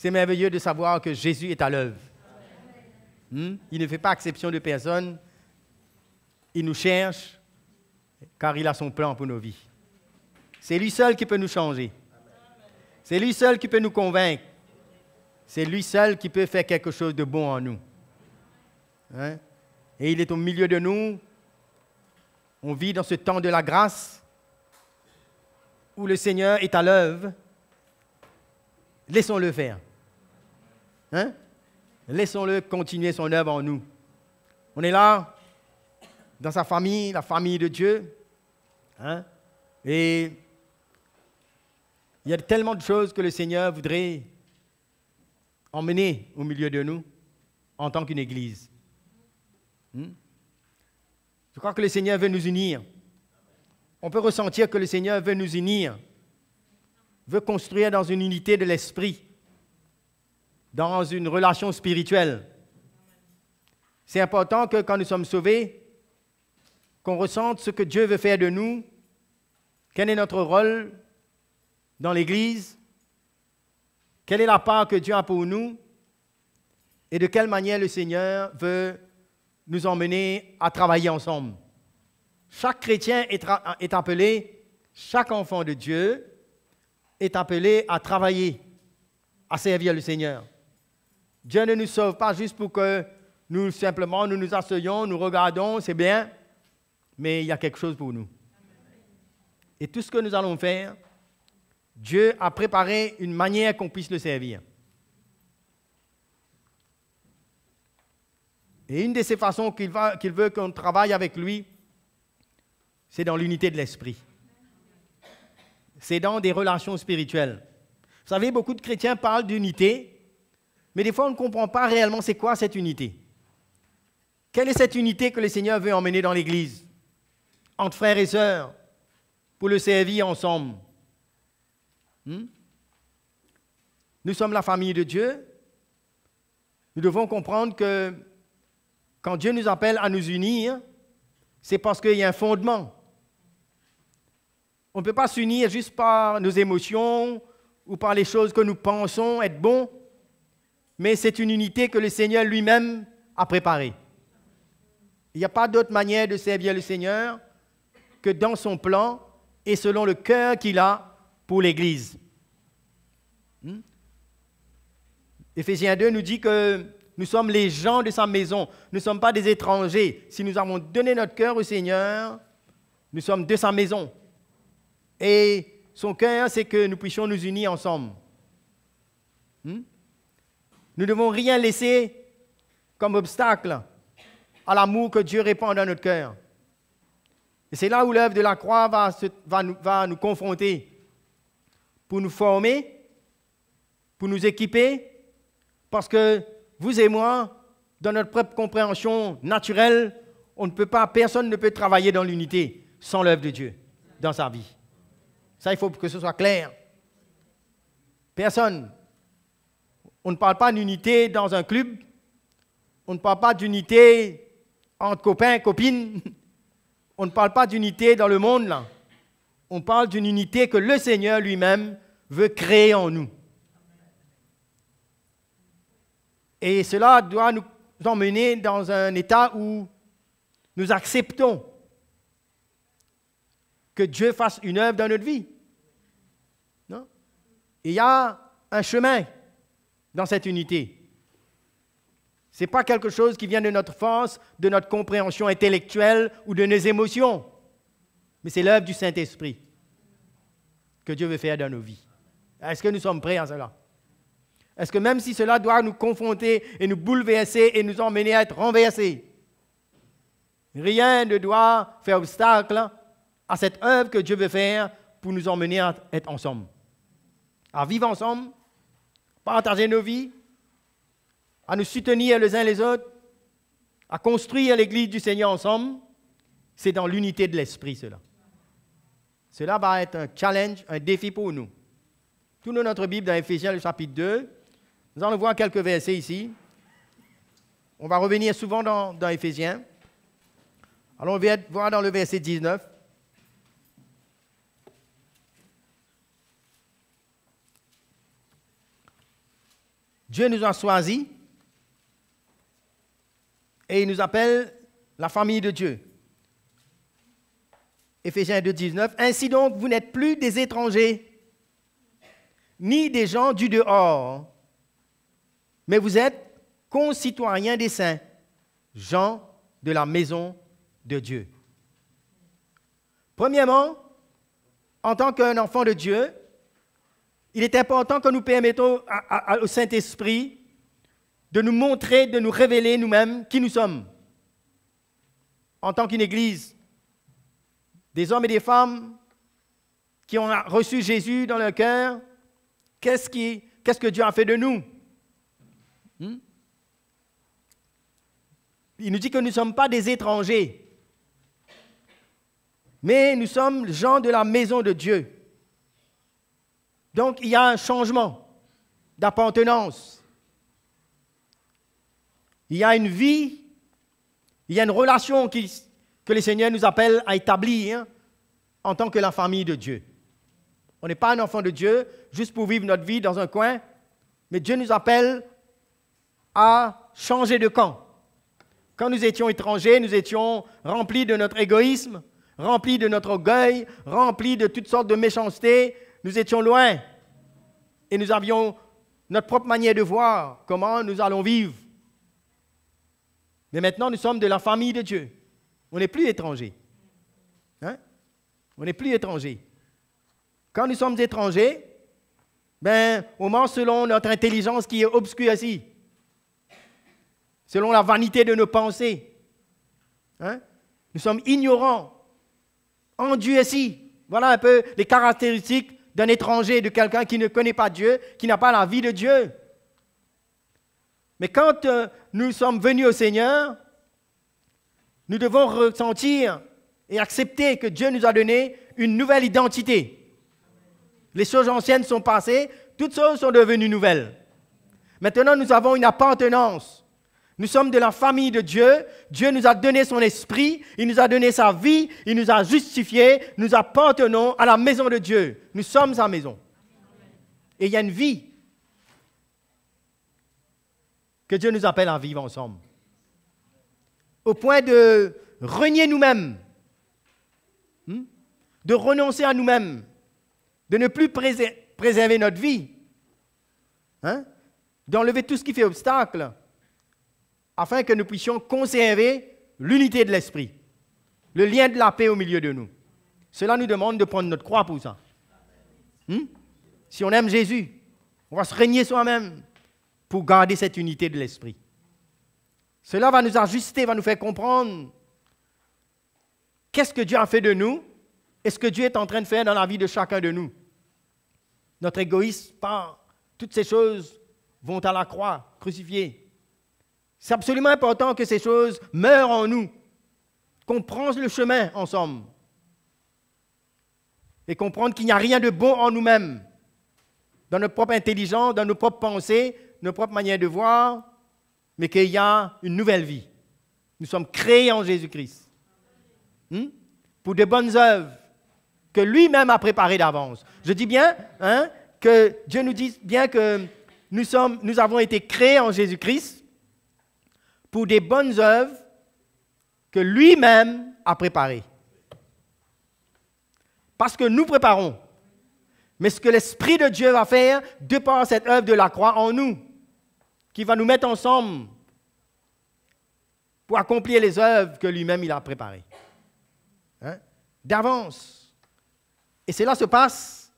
C'est merveilleux de savoir que Jésus est à l'œuvre. Il ne fait pas exception de personne. Il nous cherche car il a son plan pour nos vies. C'est lui seul qui peut nous changer. C'est lui seul qui peut nous convaincre. C'est lui seul qui peut faire quelque chose de bon en nous. Hein? Et il est au milieu de nous. On vit dans ce temps de la grâce où le Seigneur est à l'œuvre. Laissons-le faire. Hein? Laissons-le continuer son œuvre en nous. On est là, dans sa famille, la famille de Dieu. Hein? Et il y a tellement de choses que le Seigneur voudrait emmener au milieu de nous en tant qu'une Église. Je crois que le Seigneur veut nous unir. On peut ressentir que le Seigneur veut nous unir, veut construire dans une unité de l'esprit, dans une relation spirituelle. C'est important que quand nous sommes sauvés, qu'on ressente ce que Dieu veut faire de nous, quel est notre rôle dans l'Église, quelle est la part que Dieu a pour nous et de quelle manière le Seigneur veut nous emmener à travailler ensemble. Chaque chrétien est appelé, chaque enfant de Dieu est appelé à travailler, à servir le Seigneur. Dieu ne nous sauve pas juste pour que nous nous asseyons, nous regardons, c'est bien, mais il y a quelque chose pour nous. Et tout ce que nous allons faire, Dieu a préparé une manière qu'on puisse le servir. Et une de ces façons qu'il veut qu'on travaille avec lui, c'est dans l'unité de l'esprit. C'est dans des relations spirituelles. Vous savez, beaucoup de chrétiens parlent d'unité, mais des fois on ne comprend pas réellement c'est quoi cette unité. Quelle est cette unité que le Seigneur veut emmener dans l'Église, entre frères et sœurs, pour le servir ensemble? Nous sommes la famille de Dieu. Nous devons comprendre que quand Dieu nous appelle à nous unir, c'est parce qu'il y a un fondement. On ne peut pas s'unir juste par nos émotions ou par les choses que nous pensons être bonnes, mais c'est une unité que le Seigneur lui-même a préparée. Il n'y a pas d'autre manière de servir le Seigneur que dans son plan et selon le cœur qu'il a pour l'Église. Éphésiens 2 nous dit que nous sommes les gens de sa maison. Nous ne sommes pas des étrangers. Si nous avons donné notre cœur au Seigneur, nous sommes de sa maison. Et son cœur, c'est que nous puissions nous unir ensemble. Nous ne devons rien laisser comme obstacle à l'amour que Dieu répand dans notre cœur. Et c'est là où l'œuvre de la croix va nous confronter pour nous former, pour nous équiper, parce que vous et moi, dans notre propre compréhension naturelle, personne ne peut travailler dans l'unité sans l'œuvre de Dieu dans sa vie. Ça, il faut que ce soit clair. Personne. On ne parle pas d'unité dans un club. On ne parle pas d'unité entre copains, copines. On ne parle pas d'unité dans le monde, là. On parle d'une unité que le Seigneur lui-même veut créer en nous. Et cela doit nous emmener dans un état où nous acceptons que Dieu fasse une œuvre dans notre vie. Non? Il y a un chemin dans cette unité. Ce n'est pas quelque chose qui vient de notre force, de notre compréhension intellectuelle ou de nos émotions, mais c'est l'œuvre du Saint-Esprit que Dieu veut faire dans nos vies. Est-ce que nous sommes prêts à cela? Est-ce que même si cela doit nous confronter et nous bouleverser et nous emmener à être renversés, rien ne doit faire obstacle à cette œuvre que Dieu veut faire pour nous emmener à être ensemble, à vivre ensemble, partager nos vies, à nous soutenir les uns les autres, à construire l'Église du Seigneur ensemble. C'est dans l'unité de l'Esprit, cela. Cela va être un challenge, un défi pour nous. Tournons notre Bible dans Éphésiens, le chapitre 2. Nous allons voir quelques versets ici. On va revenir souvent dans Éphésiens. Alors, on va voir dans le verset 19. Dieu nous a choisis et il nous appelle la famille de Dieu. Éphésiens 2, 19. Ainsi donc, vous n'êtes plus des étrangers, ni des gens du dehors, mais vous êtes concitoyens des saints, gens de la maison de Dieu. Premièrement, en tant qu'un enfant de Dieu, il est important que nous permettons au Saint-Esprit de nous montrer, de nous révéler nous-mêmes qui nous sommes. En tant qu'une église, des hommes et des femmes qui ont reçu Jésus dans leur cœur, qu'est-ce que Dieu a fait de nous? Il nous dit que nous ne sommes pas des étrangers, mais nous sommes gens de la maison de Dieu. Donc, il y a un changement d'appartenance. Il y a une vie, il y a une relation que le Seigneur nous appelle à établir en tant que la famille de Dieu. On n'est pas un enfant de Dieu juste pour vivre notre vie dans un coin, mais Dieu nous appelle à changer de camp. Quand nous étions étrangers, nous étions remplis de notre égoïsme, remplis de notre orgueil, remplis de toutes sortes de méchanceté. Nous étions loin et nous avions notre propre manière de voir comment nous allons vivre. Mais maintenant, nous sommes de la famille de Dieu. On n'est plus étrangers. Hein? On n'est plus étrangers. Quand nous sommes étrangers, on marche selon notre intelligence qui est obscurcie, selon la vanité de nos pensées. Hein? Nous sommes ignorants, endurcis. Voilà un peu les caractéristiques d'un étranger, de quelqu'un qui ne connaît pas Dieu, qui n'a pas la vie de Dieu. Mais quand nous sommes venus au Seigneur, nous devons ressentir et accepter que Dieu nous a donné une nouvelle identité. Les choses anciennes sont passées, toutes choses sont devenues nouvelles. Maintenant, nous avons une appartenance. Nous sommes de la famille de Dieu. Dieu nous a donné son esprit, il nous a donné sa vie, il nous a justifiés. Nous appartenons à la maison de Dieu. Nous sommes sa maison. Et il y a une vie que Dieu nous appelle à vivre ensemble. Au point de renier nous-mêmes, de renoncer à nous-mêmes, de ne plus préserver notre vie, d'enlever tout ce qui fait obstacle, afin que nous puissions conserver l'unité de l'esprit, le lien de la paix au milieu de nous. Cela nous demande de prendre notre croix pour ça. Si on aime Jésus, on va se régner soi-même pour garder cette unité de l'esprit. Cela va nous ajuster, va nous faire comprendre qu'est-ce que Dieu a fait de nous et ce que Dieu est en train de faire dans la vie de chacun de nous. Notre égoïsme, toutes ces choses vont à la croix, crucifiées. C'est absolument important que ces choses meurent en nous, qu'on prenne le chemin ensemble et comprendre qu'il n'y a rien de bon en nous-mêmes, dans notre propre intelligence, dans nos propres pensées, nos propres manières de voir, mais qu'il y a une nouvelle vie. Nous sommes créés en Jésus-Christ pour de bonnes œuvres que lui-même a préparées d'avance. Je dis bien que Dieu nous dit bien que nous avons été créés en Jésus-Christ pour des bonnes œuvres que lui-même a préparées. Parce que nous préparons. Mais ce que l'Esprit de Dieu va faire de par cette œuvre de la croix en nous, qui va nous mettre ensemble pour accomplir les œuvres que lui-même il a préparées. D'avance. Et cela se passe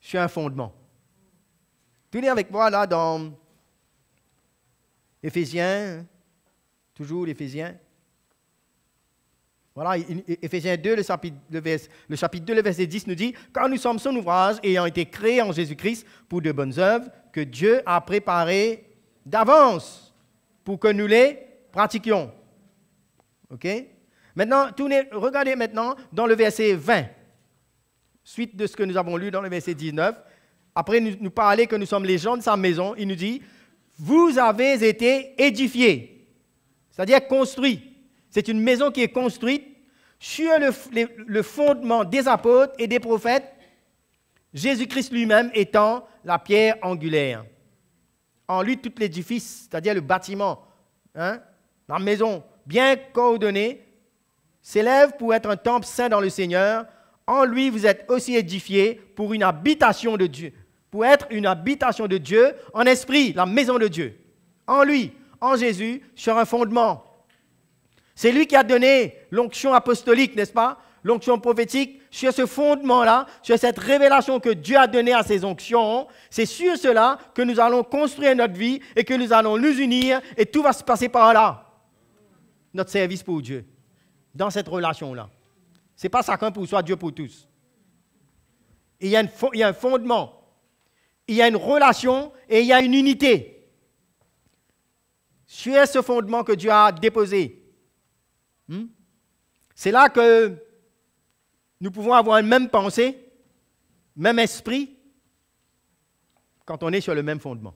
sur un fondement. Tenez avec moi là dans Éphésiens, toujours l'Éphésiens. Voilà, Éphésiens 2, le chapitre 2, le verset 10 nous dit « Car nous sommes son ouvrage, ayant été créés en Jésus-Christ pour de bonnes œuvres que Dieu a préparées d'avance pour que nous les pratiquions. » OK? Maintenant, regardez maintenant dans le verset 20, suite de ce que nous avons lu dans le verset 19. Après nous parler que nous sommes les gens de sa maison, il nous dit « Vous avez été édifiés », c'est-à-dire construits. C'est une maison qui est construite sur le fondement des apôtres et des prophètes, Jésus-Christ lui-même étant la pierre angulaire. En lui, tout l'édifice, c'est-à-dire le bâtiment, la maison, bien coordonnée, s'élève pour être un temple saint dans le Seigneur. En lui, vous êtes aussi édifiés pour une habitation de Dieu, pour être une habitation de Dieu en esprit, la maison de Dieu. En lui, en Jésus, sur un fondement. C'est lui qui a donné l'onction apostolique, n'est-ce pas? L'onction prophétique, sur ce fondement-là, sur cette révélation que Dieu a donnée à ses onctions, c'est sur cela que nous allons construire notre vie et que nous allons nous unir et tout va se passer par là. Notre service pour Dieu, dans cette relation-là. Ce n'est pas chacun pour soi, Dieu pour tous. Il y a un fondement, il y a une relation et il y a une unité. Sur ce fondement que Dieu a déposé, c'est là que nous pouvons avoir une même pensée, même esprit, quand on est sur le même fondement.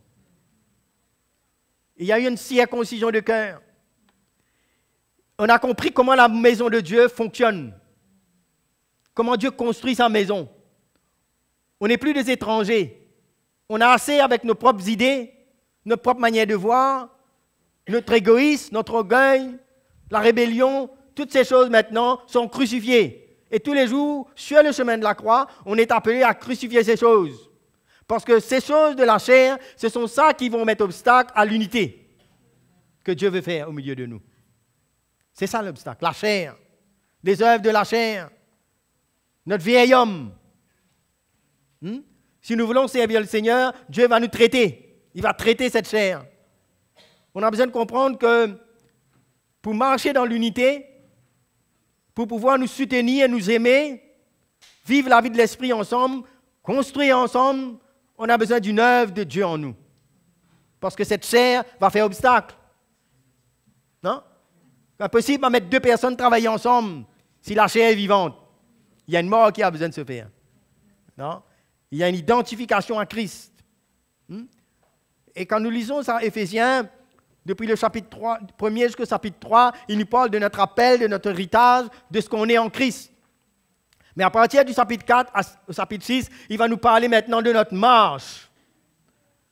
Il y a eu une circoncision de cœur. On a compris comment la maison de Dieu fonctionne, comment Dieu construit sa maison. On n'est plus des étrangers. On a assez avec nos propres idées, notre propre manière de voir, notre égoïsme, notre orgueil, la rébellion, toutes ces choses maintenant sont crucifiées. Et tous les jours, sur le chemin de la croix, on est appelé à crucifier ces choses. Parce que ces choses de la chair, ce sont ça qui vont mettre obstacle à l'unité que Dieu veut faire au milieu de nous. C'est ça l'obstacle, la chair, les œuvres de la chair, notre vieil homme. Si nous voulons servir le Seigneur, Dieu va nous traiter. Il va traiter cette chair. On a besoin de comprendre que pour marcher dans l'unité, pour pouvoir nous soutenir et nous aimer, vivre la vie de l'esprit ensemble, construire ensemble, on a besoin d'une œuvre de Dieu en nous. Parce que cette chair va faire obstacle. Non? C'est impossible de mettre deux personnes travailler ensemble si la chair est vivante. Il y a une mort qui a besoin de se faire. Non? Il y a une identification à Christ. Et quand nous lisons ça, Éphésiens, depuis le chapitre 3, 1er jusqu'au chapitre 3, il nous parle de notre appel, de notre héritage, de ce qu'on est en Christ. Mais à partir du chapitre 4 au chapitre 6, il va nous parler maintenant de notre marche,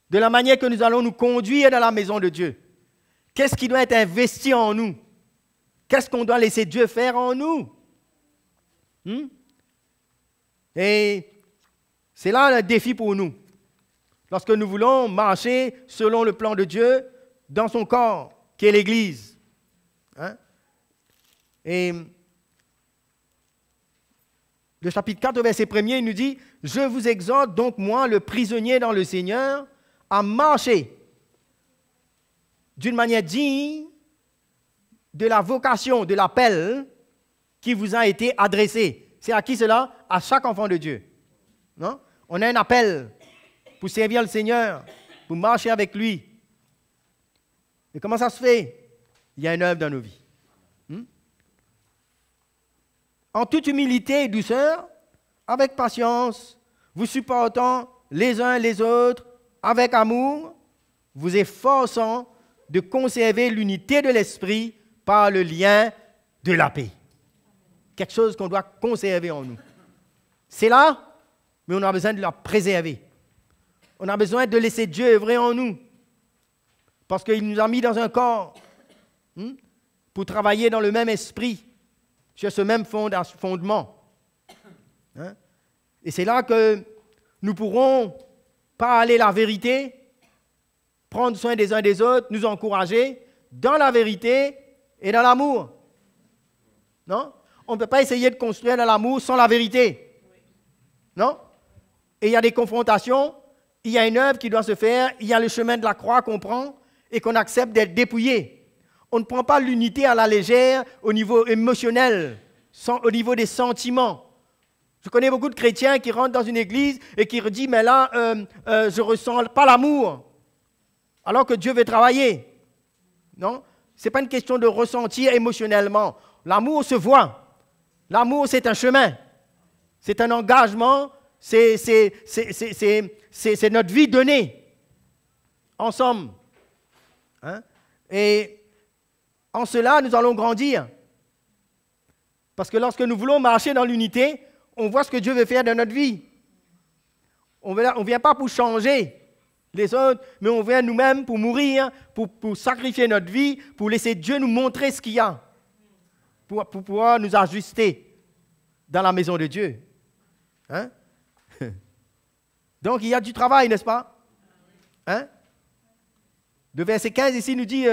de la manière que nous allons nous conduire dans la maison de Dieu. Qu'est-ce qui doit être investi en nous? Qu'est-ce qu'on doit laisser Dieu faire en nous? Et c'est là le défi pour nous. Lorsque nous voulons marcher selon le plan de Dieu, dans son corps, qui est l'Église. Et le chapitre 4, verset 1er, il nous dit « Je vous exhorte donc, moi, le prisonnier dans le Seigneur, à marcher d'une manière digne de la vocation, de l'appel qui vous a été adressé. » C'est à qui cela? À chaque enfant de Dieu. Non? On a un appel pour servir le Seigneur, pour marcher avec lui. Et comment ça se fait? Il y a une œuvre dans nos vies. En toute humilité et douceur, avec patience, vous supportant les uns les autres, avec amour, vous efforçant de conserver l'unité de l'esprit par le lien de la paix. Quelque chose qu'on doit conserver en nous. C'est là, mais on a besoin de la préserver. On a besoin de laisser Dieu œuvrer en nous. Parce qu'il nous a mis dans un corps pour travailler dans le même esprit, sur ce même fondement. Et c'est là que nous pourrons parler la vérité, prendre soin des uns des autres, nous encourager dans la vérité et dans l'amour. Non? On ne peut pas essayer de construire dans l'amour sans la vérité. Non? Et il y a des confrontations, il y a une œuvre qui doit se faire, il y a le chemin de la croix qu'on prend et qu'on accepte d'être dépouillé. On ne prend pas l'unité à la légère au niveau émotionnel, au niveau des sentiments. Je connais beaucoup de chrétiens qui rentrent dans une église et qui disent « mais là, je ne ressens pas l'amour », alors que Dieu veut travailler. Non? Ce n'est pas une question de ressentir émotionnellement. L'amour se voit. L'amour, c'est un chemin. C'est un engagement. C'est notre vie donnée. Ensemble. Et en cela, nous allons grandir. Parce que lorsque nous voulons marcher dans l'unité, on voit ce que Dieu veut faire dans notre vie. On ne vient pas pour changer les autres, mais on vient nous-mêmes pour mourir, pour sacrifier notre vie, pour laisser Dieu nous montrer ce qu'il y a, pour pouvoir nous ajuster dans la maison de Dieu. Hein? Donc, il y a du travail, n'est-ce pas? Hein? Le verset 15 ici nous dit,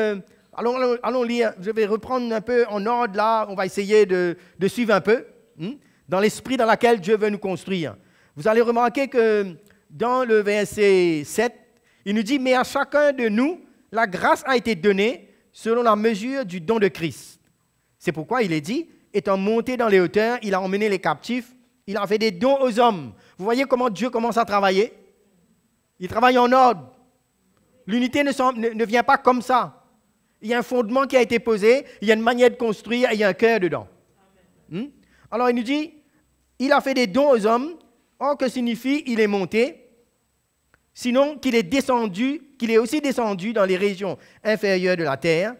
allons lire, je vais reprendre un peu en ordre là, on va essayer de suivre un peu, dans l'esprit dans lequel Dieu veut nous construire. Vous allez remarquer que dans le verset 7, il nous dit, mais à chacun de nous, la grâce a été donnée selon la mesure du don de Christ. C'est pourquoi il est dit, étant monté dans les hauteurs, il a emmené les captifs, il a fait des dons aux hommes. Vous voyez comment Dieu commence à travailler? Il travaille en ordre. L'unité ne vient pas comme ça. Il y a un fondement qui a été posé, il y a une manière de construire et il y a un cœur dedans. Alors il nous dit, il a fait des dons aux hommes. Or, que signifie il est monté? Sinon qu'il est descendu, qu'il est aussi descendu dans les régions inférieures de la terre.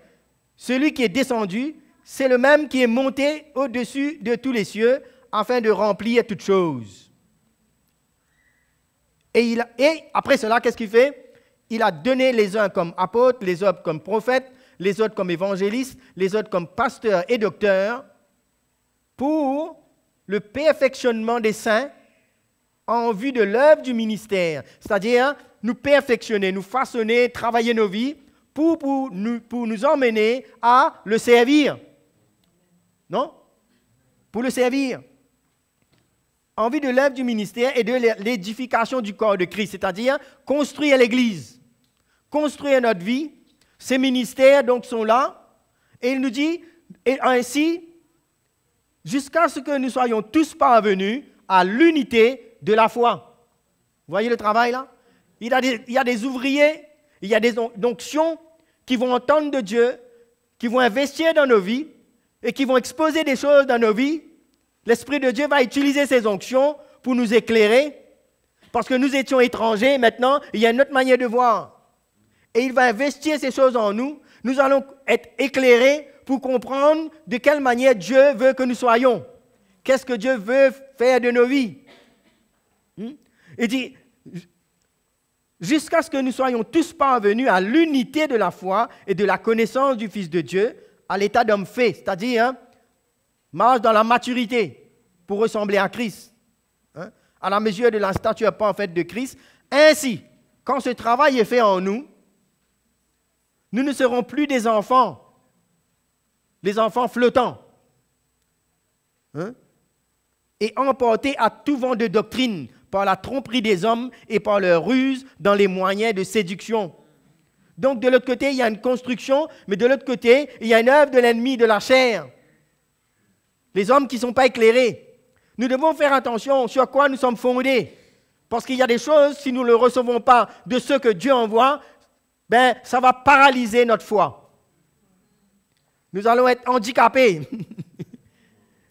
Celui qui est descendu, c'est le même qui est monté au-dessus de tous les cieux afin de remplir toutes choses. Et après cela, qu'est-ce qu'il fait? Il a donné les uns comme apôtres, les autres comme prophètes, les autres comme évangélistes, les autres comme pasteurs et docteurs, pour le perfectionnement des saints en vue de l'œuvre du ministère. C'est-à-dire nous perfectionner, nous façonner, travailler nos vies pour nous emmener à le servir. Non? Pour le servir. En vue de l'œuvre du ministère et de l'édification du corps de Christ, c'est-à-dire construire l'Église, construire notre vie. Ces ministères donc sont là, et il nous dit, et ainsi, jusqu'à ce que nous soyons tous parvenus à l'unité de la foi. Vous voyez le travail là? Il y a des ouvriers, il y a des onctions qui vont entendre de Dieu, qui vont investir dans nos vies et qui vont exposer des choses dans nos vies. L'Esprit de Dieu va utiliser ces onctions pour nous éclairer, parce que nous étions étrangers, maintenant, il y a une autre manière de voir. Et il va investir ces choses en nous. Nous allons être éclairés pour comprendre de quelle manière Dieu veut que nous soyons. Qu'est-ce que Dieu veut faire de nos vies. Il dit, jusqu'à ce que nous soyons tous parvenus à l'unité de la foi et de la connaissance du Fils de Dieu, à l'état d'homme fait, c'est-à-dire marche dans la maturité pour ressembler à Christ, à la mesure de la stature parfaite de Christ. Ainsi, quand ce travail est fait en nous, nous ne serons plus des enfants flottants, et emportés à tout vent de doctrine par la tromperie des hommes et par leur ruse dans les moyens de séduction. Donc de l'autre côté, il y a une construction, mais de l'autre côté, il y a une œuvre de l'ennemi de la chair. Les hommes qui ne sont pas éclairés. Nous devons faire attention sur quoi nous sommes fondés. Parce qu'il y a des choses, si nous ne le recevons pas de ce que Dieu envoie, ben, ça va paralyser notre foi. Nous allons être handicapés.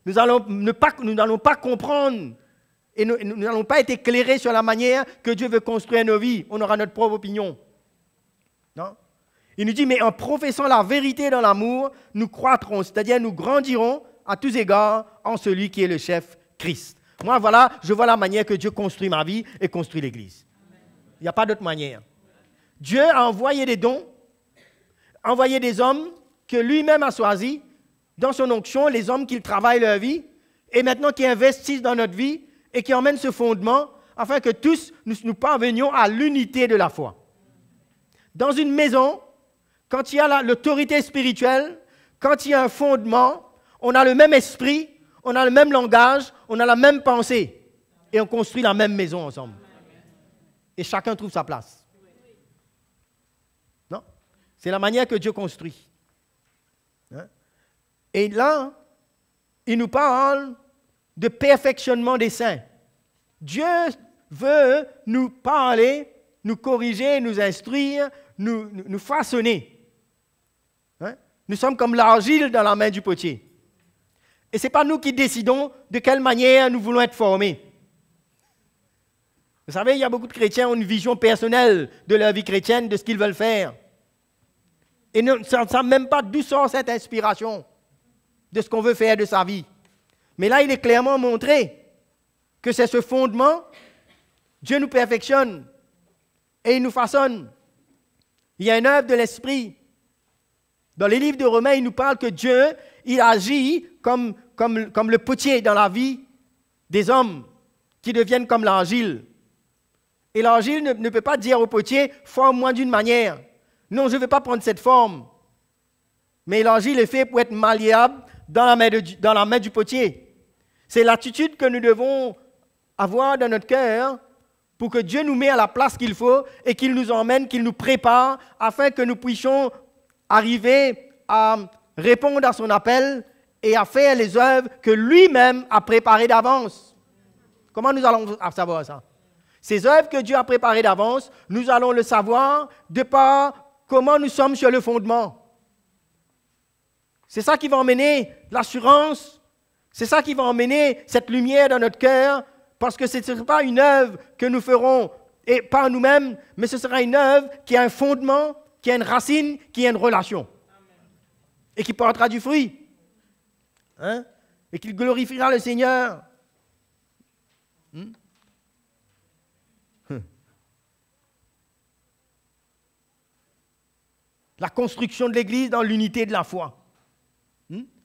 Nous n'allons pas comprendre et nous n'allons pas être éclairés sur la manière que Dieu veut construire nos vies. On aura notre propre opinion. Non? Il nous dit, mais en professant la vérité dans l'amour, nous croîtrons, c'est-à-dire nous grandirons à tous égards en celui qui est le chef, Christ. Moi, voilà, je vois la manière que Dieu construit ma vie et construit l'Église. Il n'y a pas d'autre manière. Dieu a envoyé des dons, envoyé des hommes que lui-même a choisis dans son onction, les hommes qui travaillent leur vie et maintenant qui investissent dans notre vie et qui emmènent ce fondement afin que tous nous parvenions à l'unité de la foi. Dans une maison, quand il y a l'autorité spirituelle, quand il y a un fondement, on a le même esprit, on a le même langage, on a la même pensée et on construit la même maison ensemble. Et chacun trouve sa place. Non? C'est la manière que Dieu construit. Et là, il nous parle de perfectionnement des saints. Dieu veut nous parler, nous corriger, nous instruire, nous façonner. Nous sommes comme l'argile dans la main du potier. Et ce n'est pas nous qui décidons de quelle manière nous voulons être formés. Vous savez, il y a beaucoup de chrétiens qui ont une vision personnelle de leur vie chrétienne, de ce qu'ils veulent faire. Et ne savent même pas d'où sort cette inspiration de ce qu'on veut faire de sa vie. Mais là, il est clairement montré que c'est ce fondement, Dieu nous perfectionne. et il nous façonne. Il y a une œuvre de l'Esprit. Dans les livres de Romains, il nous parle que Dieu, il agit comme le potier dans la vie des hommes qui deviennent comme l'argile. Et l'argile ne peut pas dire au potier, forme-moi d'une manière. Non, je ne veux pas prendre cette forme. Mais l'argile est fait pour être malléable dans la main du potier. C'est l'attitude que nous devons avoir dans notre cœur pour que Dieu nous mette à la place qu'il faut et qu'il nous emmène, qu'il nous prépare afin que nous puissions arriver à répondre à son appel et à faire les œuvres que lui-même a préparées d'avance. Comment nous allons savoir ça? Ces œuvres que Dieu a préparées d'avance, nous allons le savoir de par comment nous sommes sur le fondement. C'est ça qui va emmener l'assurance, c'est ça qui va emmener cette lumière dans notre cœur, parce que ce ne sera pas une œuvre que nous ferons et par nous-mêmes, mais ce sera une œuvre qui a un fondement, qui a une racine, qui a une relation. Et qui portera du fruit. Hein? Et qui glorifiera le Seigneur. La construction de l'Église dans l'unité de la foi.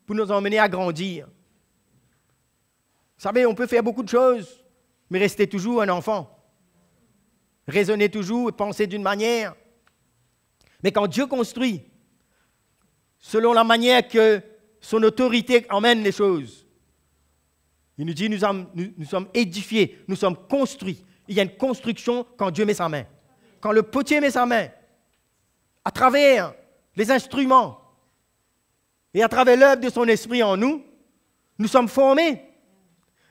Pour nous emmener à grandir. Vous savez, on peut faire beaucoup de choses, mais rester toujours un enfant. Raisonner toujours et penser d'une manière. Mais quand Dieu construit, selon la manière que son autorité emmène les choses, il nous dit, nous sommes édifiés, nous sommes construits. Il y a une construction quand Dieu met sa main. Quand le potier met sa main, à travers les instruments et à travers l'œuvre de son esprit en nous, nous sommes formés.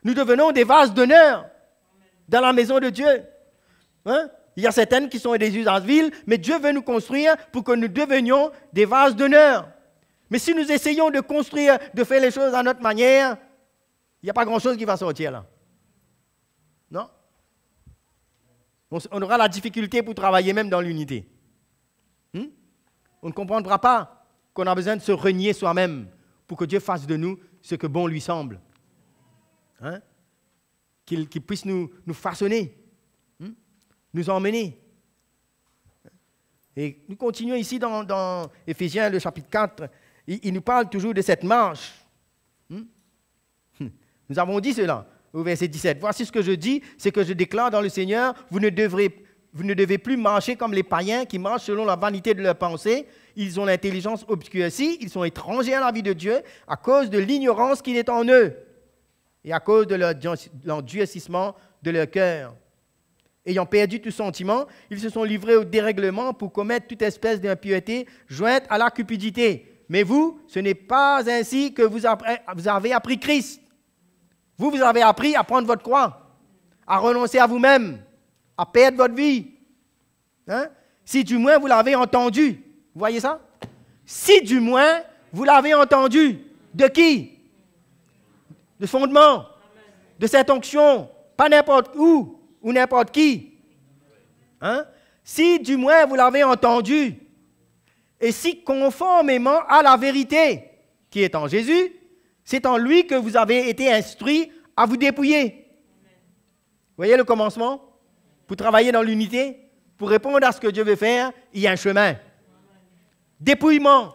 Nous devenons des vases d'honneur dans la maison de Dieu. Hein? Il y a certaines qui sont des usages vils, mais Dieu veut nous construire pour que nous devenions des vases d'honneur. Mais si nous essayons de construire, de faire les choses à notre manière, il n'y a pas grand-chose qui va sortir là. Non? On aura la difficulté pour travailler même dans l'unité. On ne comprendra pas qu'on a besoin de se renier soi-même pour que Dieu fasse de nous ce que bon lui semble. Hein? Qu'il puisse nous façonner, nous emmener. Et nous continuons ici dans Éphésiens, le chapitre 4. Il nous parle toujours de cette marche. Nous avons dit cela au verset 17. Voici ce que je dis, c'est que je déclare dans le Seigneur, vous ne devez plus marcher comme les païens qui marchent selon la vanité de leurs pensées. Ils ont l'intelligence obscurcie, ils sont étrangers à la vie de Dieu à cause de l'ignorance qui est en eux et à cause de l'endurcissement de leur cœur. Ayant perdu tout sentiment, ils se sont livrés au dérèglement pour commettre toute espèce d'impureté jointe à la cupidité. Mais vous, ce n'est pas ainsi que vous avez appris Christ. Vous avez appris à prendre votre croix, à renoncer à vous-même, à perdre votre vie. Hein? Si du moins vous l'avez entendu. Vous voyez ça? Si du moins vous l'avez entendu. De qui? De fondement. De cette onction. Pas n'importe où ou n'importe qui. Hein? Si du moins vous l'avez entendu. Et si conformément à la vérité qui est en Jésus, c'est en lui que vous avez été instruits à vous dépouiller. Vous voyez le commencement? Pour travailler dans l'unité, pour répondre à ce que Dieu veut faire, il y a un chemin. Dépouillement,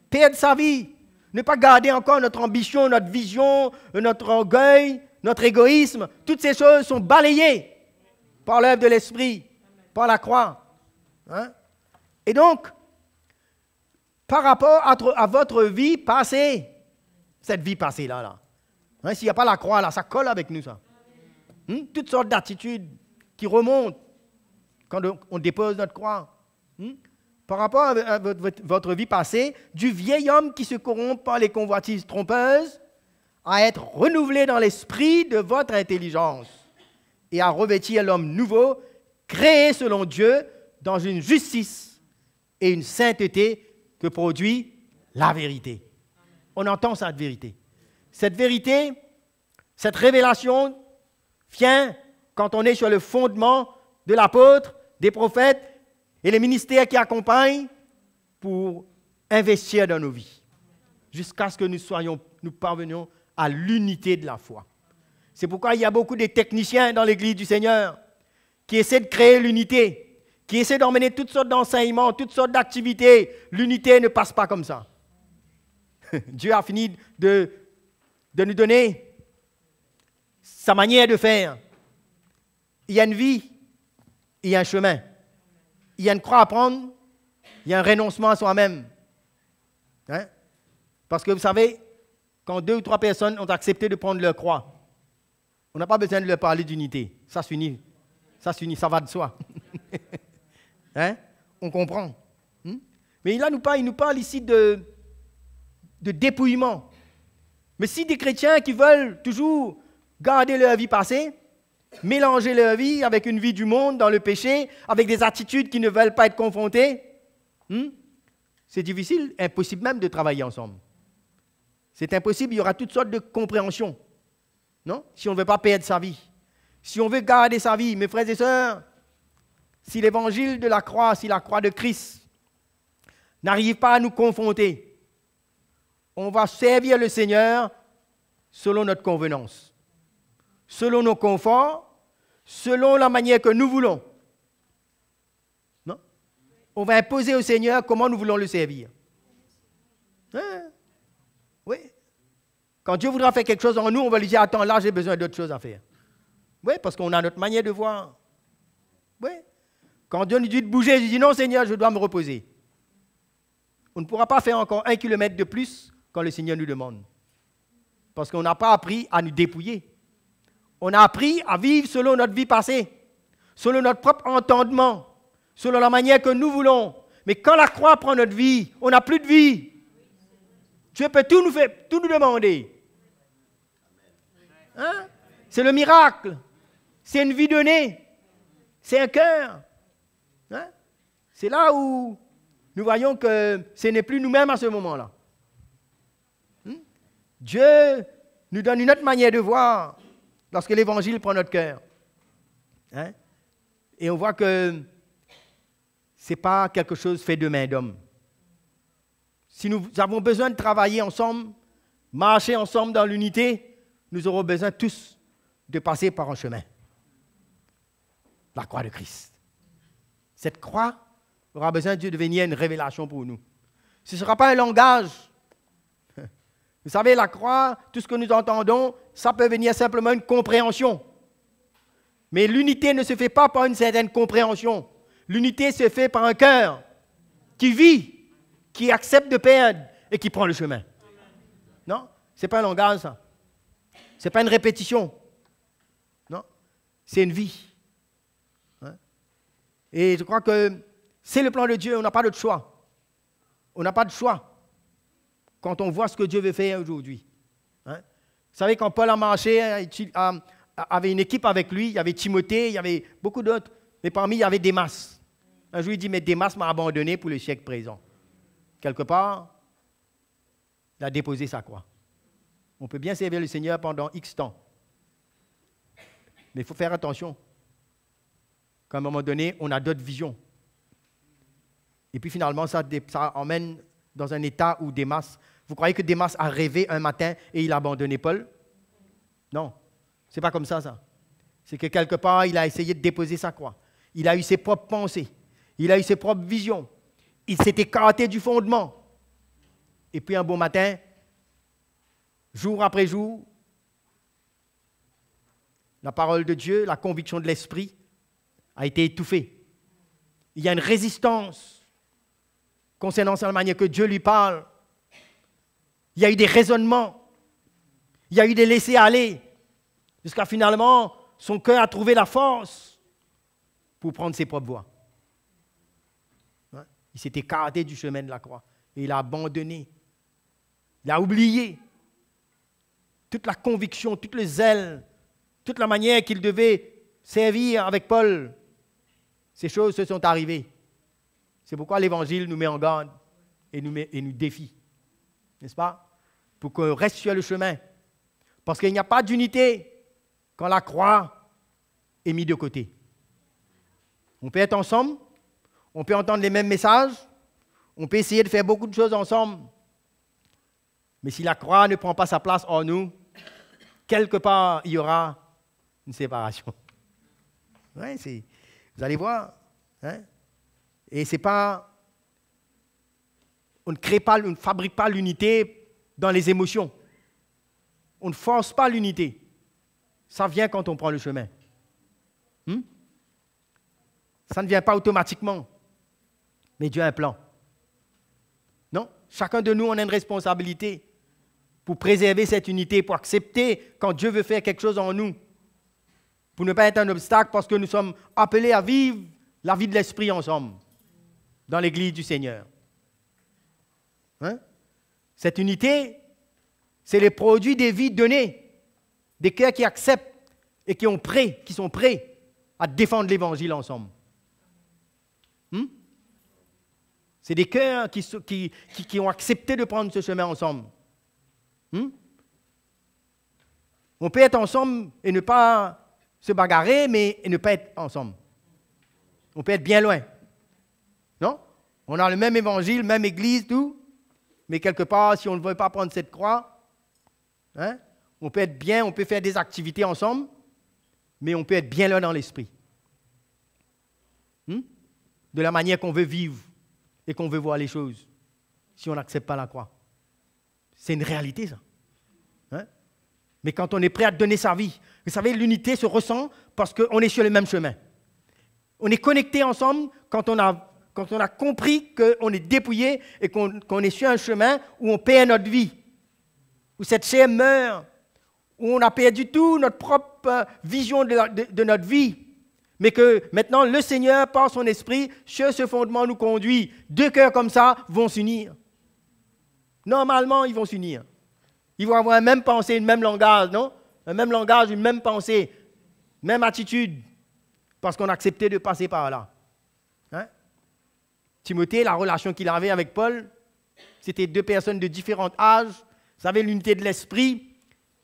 perdre sa vie, ne pas garder encore notre ambition, notre vision, notre orgueil, notre égoïsme. Toutes ces choses sont balayées par l'œuvre de l'Esprit, par la croix. Hein? Et donc, par rapport à votre vie passée, cette vie passée-là, hein, s'il n'y a pas la croix, là, ça colle avec nous, ça. Toutes sortes d'attitudes qui remontent quand on dépose notre croix. Par rapport à votre vie passée, du vieil homme qui se corrompt par les convoitises trompeuses, à être renouvelé dans l'esprit de votre intelligence et à revêtir l'homme nouveau, créé selon Dieu dans une justice et une sainteté que produit la vérité. On entend cette vérité. Cette vérité, cette révélation vient quand on est sur le fondement de l'apôtre, des prophètes et les ministères qui accompagnent pour investir dans nos vies, jusqu'à ce que nous parvenions à l'unité de la foi. C'est pourquoi il y a beaucoup de techniciens dans l'Église du Seigneur qui essaient de créer l'unité, qui essaie d'emmener toutes sortes d'enseignements, toutes sortes d'activités. L'unité ne passe pas comme ça. Dieu a fini de nous donner sa manière de faire. Il y a une vie, il y a un chemin. Il y a une croix à prendre, il y a un renoncement à soi-même. Hein? Parce que vous savez, quand 2 ou 3 personnes ont accepté de prendre leur croix, on n'a pas besoin de leur parler d'unité. Ça s'unit. Ça s'unit, ça va de soi. Hein? On comprend. Mais là, il nous parle ici de dépouillement. Mais si des chrétiens qui veulent toujours garder leur vie passée, mélanger leur vie avec une vie du monde dans le péché, avec des attitudes qui ne veulent pas être confrontées, c'est difficile, impossible même de travailler ensemble. C'est impossible, il y aura toutes sortes de compréhensions. Non? Si on ne veut pas perdre sa vie. Si on veut garder sa vie, mes frères et sœurs, si l'évangile de la croix, si la croix de Christ n'arrive pas à nous confronter, on va servir le Seigneur selon notre convenance, selon nos conforts, selon la manière que nous voulons. Non? On va imposer au Seigneur comment nous voulons le servir. Hein? Oui. Quand Dieu voudra faire quelque chose en nous, on va lui dire, attends, là, j'ai besoin d'autres choses à faire. Oui, parce qu'on a notre manière de voir. Oui. Quand Dieu nous dit de bouger, je dis, non, Seigneur, je dois me reposer. On ne pourra pas faire encore 1 kilomètre de plus quand le Seigneur nous demande. Parce qu'on n'a pas appris à nous dépouiller. On a appris à vivre selon notre vie passée, selon notre propre entendement, selon la manière que nous voulons. Mais quand la croix prend notre vie, on n'a plus de vie. Dieu peut tout nous demander. Hein? C'est le miracle. C'est une vie donnée. C'est un cœur. Hein? C'est là où nous voyons que ce n'est plus nous-mêmes à ce moment-là. Dieu nous donne une autre manière de voir lorsque l'Évangile prend notre cœur. Hein? Et on voit que ce n'est pas quelque chose fait de main d'homme. Si nous avons besoin de travailler ensemble, marcher ensemble dans l'unité, nous aurons besoin tous de passer par un chemin. La croix de Christ. Cette croix aura besoin de devenir une révélation pour nous. Ce ne sera pas un langage. Vous savez, la croix, tout ce que nous entendons, ça peut venir simplement une compréhension. Mais l'unité ne se fait pas par une certaine compréhension. L'unité se fait par un cœur qui vit, qui accepte de perdre et qui prend le chemin. Non? Ce n'est pas un langage, ça. Ce n'est pas une répétition. Non? C'est une vie. Hein? Et je crois que c'est le plan de Dieu, on n'a pas d'autre choix. On n'a pas de choix quand on voit ce que Dieu veut faire aujourd'hui. Hein? Vous savez, quand Paul a marché, avait une équipe avec lui, il y avait Timothée, il y avait beaucoup d'autres, mais parmi, il y avait Démas. Un jour, il dit, mais Démas m'a abandonné pour le siècle présent. Quelque part, il a déposé sa croix. On peut bien servir le Seigneur pendant X temps. Mais il faut faire attention. Qu'à un moment donné, on a d'autres visions. Et puis finalement, ça emmène dans un état où Démas... Vous croyez que Démas a rêvé un matin et il a abandonné Paul? Non. Ce n'est pas comme ça. C'est que quelque part, il a essayé de déposer sa croix. Il a eu ses propres pensées. Il a eu ses propres visions. Il s'est écarté du fondement. Et puis un beau matin, jour après jour, la parole de Dieu, la conviction de l'Esprit a été étouffée. Il y a une résistance concernant la manière que Dieu lui parle. Il y a eu des raisonnements. Il y a eu des laissés-aller. Jusqu'à finalement, son cœur a trouvé la force pour prendre ses propres voies. Il s'est écarté du chemin de la croix. Et il a abandonné. Il a oublié toute la conviction, tout le zèle, toute la manière qu'il devait servir avec Paul. Ces choses se sont arrivées. C'est pourquoi l'Évangile nous met en garde et nous défie. N'est-ce pas? Pour qu'on reste sur le chemin. Parce qu'il n'y a pas d'unité quand la croix est mise de côté. On peut être ensemble, on peut entendre les mêmes messages, on peut essayer de faire beaucoup de choses ensemble. Mais si la croix ne prend pas sa place en nous, quelque part, il y aura une séparation. Ouais, vous allez voir. Hein? Et c'est pas... On ne crée pas, on ne fabrique pas l'unité dans les émotions. On ne force pas l'unité. Ça vient quand on prend le chemin. Ça ne vient pas automatiquement. Mais Dieu a un plan. Non? Chacun de nous, on a une responsabilité pour préserver cette unité, pour accepter quand Dieu veut faire quelque chose en nous. Pour ne pas être un obstacle parce que nous sommes appelés à vivre la vie de l'esprit ensemble, dans l'Église du Seigneur. Hein? Cette unité, c'est le produit des vies données, des cœurs qui acceptent et qui sont prêts à défendre l'Évangile ensemble. C'est des cœurs qui ont accepté de prendre ce chemin ensemble. On peut être ensemble et ne pas se bagarrer, mais et ne pas être ensemble. On peut être bien loin. Non? On a le même évangile, même église, tout. Mais quelque part, si on ne veut pas prendre cette croix, on peut être bien, on peut faire des activités ensemble, mais on peut être bien loin dans l'esprit. De la manière qu'on veut vivre et qu'on veut voir les choses, si on n'accepte pas la croix. C'est une réalité, ça. Mais quand on est prêt à donner sa vie, vous savez, l'unité se ressent parce qu'on est sur le même chemin. On est connectés ensemble quand on a compris qu'on est dépouillé et qu'on est sur un chemin où on perd notre vie, où cette chair meurt, où on a perdu tout notre propre vision de notre vie, mais que maintenant le Seigneur, par son esprit, sur ce fondement nous conduit. Deux cœurs comme ça vont s'unir. Normalement, ils vont s'unir. Ils vont avoir une même pensée, un même langage, non? Un même langage, une même pensée, même attitude, parce qu'on a accepté de passer par là. Timothée, la relation qu'il avait avec Paul, c'était deux personnes de différents âges. Vous savez, l'unité de l'esprit,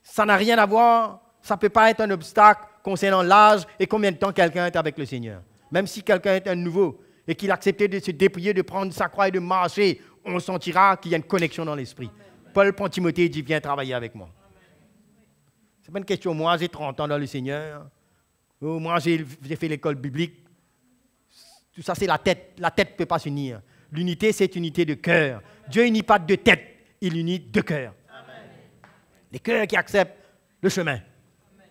ça n'a rien à voir, ça ne peut pas être un obstacle concernant l'âge et combien de temps quelqu'un est avec le Seigneur. Même si quelqu'un est un nouveau et qu'il a accepté de se dépouiller, de prendre sa croix et de marcher, on sentira qu'il y a une connexion dans l'esprit. Paul prend Timothée et dit, viens travailler avec moi. Ce n'est pas une question, moi j'ai 30 ans dans le Seigneur, ou moi j'ai fait l'école biblique. Tout ça, c'est la tête. La tête ne peut pas s'unir. L'unité, c'est unité de cœur. Dieu unit pas de tête, il unit de cœur. Les cœurs qui acceptent le chemin. Amen.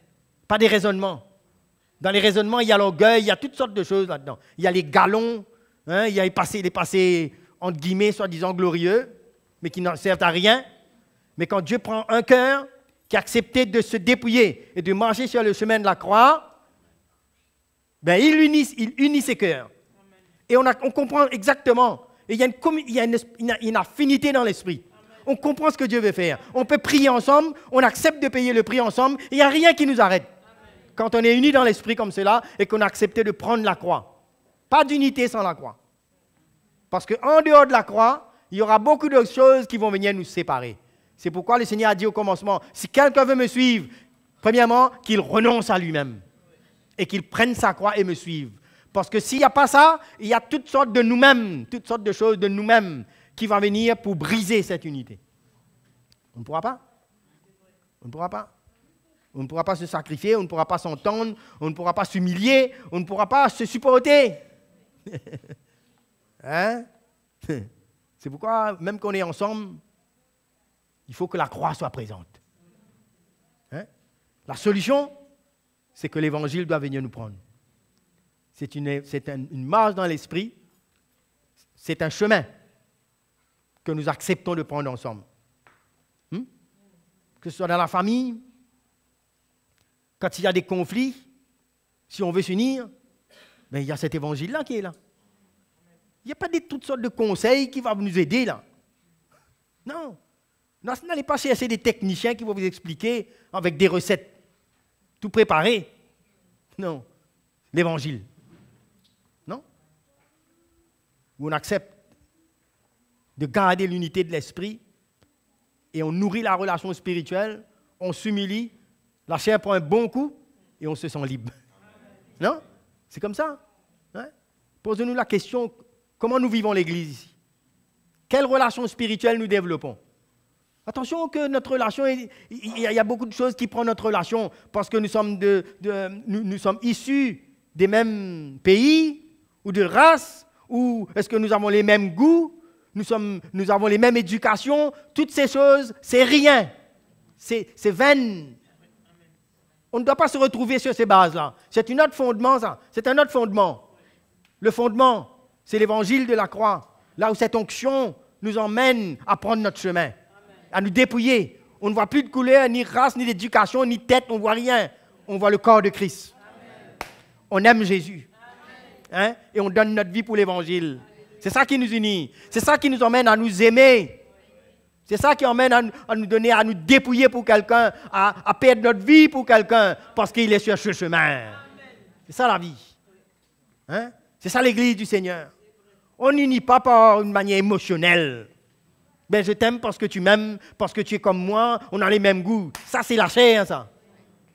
Pas des raisonnements. Dans les raisonnements, il y a l'orgueil, il y a toutes sortes de choses là-dedans. Il y a les galons, il y a les passés, entre guillemets, soi-disant glorieux, mais qui n'en servent à rien. Mais quand Dieu prend un cœur qui a accepté de se dépouiller et de marcher sur le chemin de la croix, ben, il unit ses cœurs. Et on comprend exactement. Et il y a une affinité dans l'esprit. On comprend ce que Dieu veut faire. On peut prier ensemble, on accepte de payer le prix ensemble, et il n'y a rien qui nous arrête. Quand on est unis dans l'esprit comme cela, et qu'on a accepté de prendre la croix. Pas d'unité sans la croix. Parce qu'en dehors de la croix, il y aura beaucoup d'autres choses qui vont venir nous séparer. C'est pourquoi le Seigneur a dit au commencement, si quelqu'un veut me suivre, premièrement, qu'il renonce à lui-même. Et qu'il prenne sa croix et me suive. Parce que s'il n'y a pas ça, il y a toutes sortes de nous-mêmes, toutes sortes de choses de nous-mêmes qui vont venir pour briser cette unité. On ne pourra pas. On ne pourra pas. On ne pourra pas se sacrifier, on ne pourra pas s'entendre, on ne pourra pas s'humilier, on ne pourra pas se supporter. C'est pourquoi, même qu'on est ensemble, il faut que la croix soit présente. La solution, c'est que l'Évangile doit venir nous prendre. C'est une marche dans l'esprit, c'est un chemin que nous acceptons de prendre ensemble. Que ce soit dans la famille, quand il y a des conflits, si on veut s'unir, ben, il y a cet évangile-là qui est là. Il n'y a pas toutes sortes de conseils qui vont nous aider là. Non. N'allez pas chercher des techniciens qui vont vous expliquer avec des recettes tout préparées. Non. L'évangile. Non. Où on accepte de garder l'unité de l'esprit et on nourrit la relation spirituelle, on s'humilie, la chair prend un bon coup et on se sent libre. Non? C'est comme ça. Posez-nous la question, comment nous vivons l'Église ici? Quelle relation spirituelle nous développons? Attention que notre relation, il y a beaucoup de choses qui prennent notre relation parce que nous sommes issus des mêmes pays ou de races Ou est-ce que nous avons les mêmes goûts? Nous avons les mêmes éducations? Toutes ces choses, c'est rien. C'est vain. On ne doit pas se retrouver sur ces bases-là. C'est un autre fondement, ça. C'est un autre fondement. Le fondement, c'est l'évangile de la croix. Là où cette onction nous emmène à prendre notre chemin, à nous dépouiller. On ne voit plus de couleur, ni race, ni d'éducation, ni tête, on ne voit rien. On voit le corps de Christ. Amen. On aime Jésus. Hein? Et on donne notre vie pour l'évangile. C'est ça qui nous unit. C'est ça qui nous emmène à nous aimer. C'est ça qui emmène à nous donner, à nous dépouiller pour quelqu'un, à perdre notre vie pour quelqu'un, parce qu'il est sur ce chemin. C'est ça la vie. Hein? C'est ça l'Église du Seigneur. On n'unit pas par une manière émotionnelle. Ben, je t'aime parce que tu m'aimes, parce que tu es comme moi, on a les mêmes goûts. Ça, c'est la chair, ça.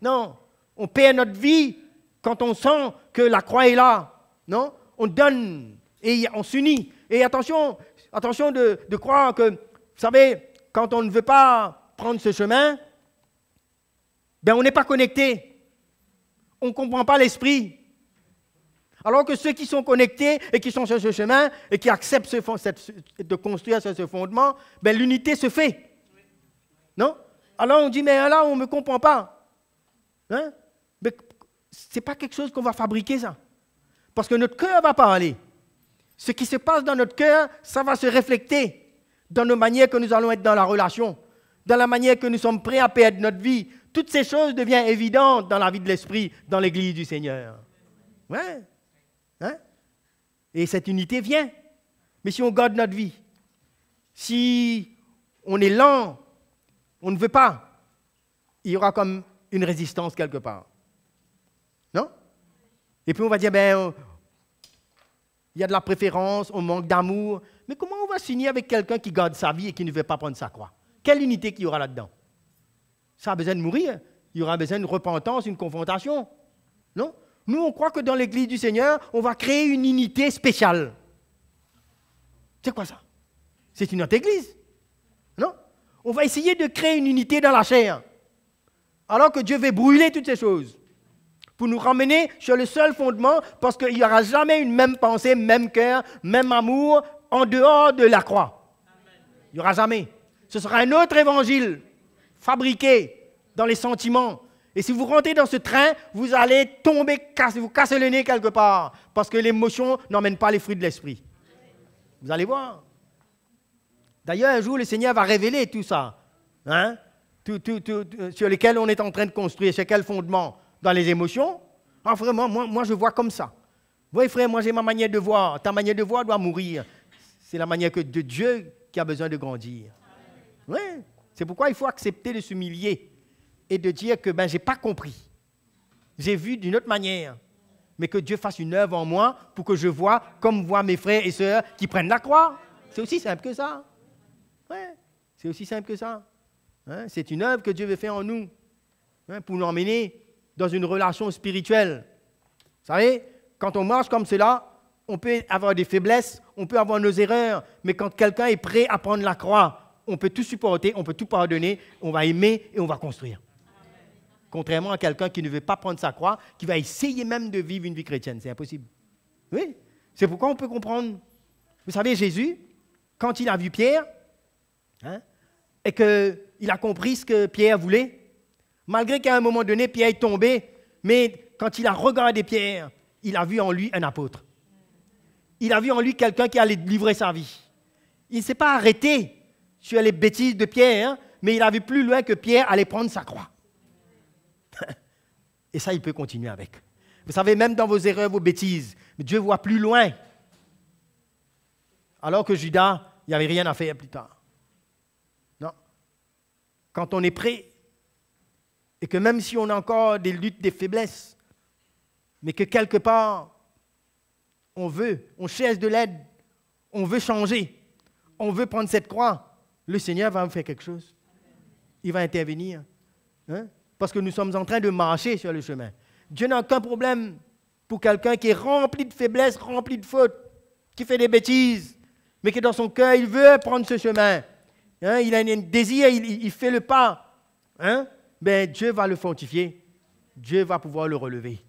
Non. On perd notre vie quand on sent que la croix est là. Non? On donne et on s'unit. Et attention de croire que, vous savez, quand on ne veut pas prendre ce chemin, ben on n'est pas connecté. On ne comprend pas l'esprit. Alors que ceux qui sont connectés et qui sont sur ce chemin et qui acceptent de construire sur ce fondement, ben l'unité se fait. Non? Alors on dit, mais là, on ne me comprend pas. Hein? Ce n'est pas quelque chose qu'on va fabriquer, ça. Parce que notre cœur va parler. Ce qui se passe dans notre cœur, ça va se refléter dans nos manières que nous allons être dans la relation, dans la manière que nous sommes prêts à perdre notre vie. Toutes ces choses deviennent évidentes dans la vie de l'esprit, dans l'Église du Seigneur. Ouais. Hein? Et cette unité vient. Mais si on garde notre vie, si on est lent, on ne veut pas, il y aura comme une résistance quelque part. Non? Et puis on va dire, ben, il y a de la préférence, on manque d'amour. Mais comment on va s'unir avec quelqu'un qui garde sa vie et qui ne veut pas prendre sa croix? Quelle unité qu'il y aura là-dedans? Ça a besoin de mourir. Il y aura besoin de repentance, une confrontation. Non? Nous, on croit que dans l'Église du Seigneur, on va créer une unité spéciale. C'est quoi ça? C'est une autre Église. Non? On va essayer de créer une unité dans la chair. Alors que Dieu veut brûler toutes ces choses. Pour nous ramener sur le seul fondement, parce qu'il n'y aura jamais une même pensée, même cœur, même amour, en dehors de la croix. Il n'y aura jamais. Ce sera un autre évangile, fabriqué dans les sentiments. Et si vous rentrez dans ce train, vous allez tomber, vous casser le nez quelque part, parce que l'émotion n'emmène pas les fruits de l'esprit. Vous allez voir. D'ailleurs, un jour, le Seigneur va révéler tout ça, hein? Sur lesquels on est en train de construire, sur quel fondement? Dans les émotions? Ah, vraiment, moi, je vois comme ça. Vous voyez, frère, moi, j'ai ma manière de voir. Ta manière de voir doit mourir. C'est la manière de Dieu qui a besoin de grandir. Oui. C'est pourquoi il faut accepter de s'humilier et de dire que je n'ai pas compris. J'ai vu d'une autre manière. Mais que Dieu fasse une œuvre en moi pour que je vois comme voient mes frères et sœurs qui prennent la croix. C'est aussi simple que ça. Ouais. C'est aussi simple que ça. Hein? C'est une œuvre que Dieu veut faire en nous, hein, pour nous emmener dans une relation spirituelle. Vous savez, quand on marche comme cela, on peut avoir des faiblesses, on peut avoir nos erreurs, mais quand quelqu'un est prêt à prendre la croix, on peut tout supporter, on peut tout pardonner, on va aimer et on va construire. Amen. Contrairement à quelqu'un qui ne veut pas prendre sa croix, qui va essayer même de vivre une vie chrétienne. C'est impossible. Oui, c'est pourquoi on peut comprendre. Vous savez, Jésus, quand il a vu Pierre, hein, et qu'il a compris ce que Pierre voulait, malgré qu'à un moment donné, Pierre est tombé, mais quand il a regardé Pierre, il a vu en lui un apôtre. Il a vu en lui quelqu'un qui allait livrer sa vie. Il ne s'est pas arrêté sur les bêtises de Pierre, hein, mais il a vu plus loin que Pierre allait prendre sa croix. Et ça, il peut continuer avec. Vous savez, même dans vos erreurs, vos bêtises, Dieu voit plus loin. Alors que Judas, il n'y avait rien à faire plus tard. Non. Quand on est prêt, et que même si on a encore des luttes, des faiblesses, mais que quelque part, on cherche de l'aide, on veut changer, on veut prendre cette croix, le Seigneur va faire quelque chose. Il va intervenir. Hein? Parce que nous sommes en train de marcher sur le chemin. Dieu n'a aucun problème pour quelqu'un qui est rempli de faiblesses, rempli de fautes, qui fait des bêtises, mais qui dans son cœur, il veut prendre ce chemin. Hein? Il a un désir, il fait le pas. Hein? Ben, Dieu va le fortifier. Dieu va pouvoir le relever.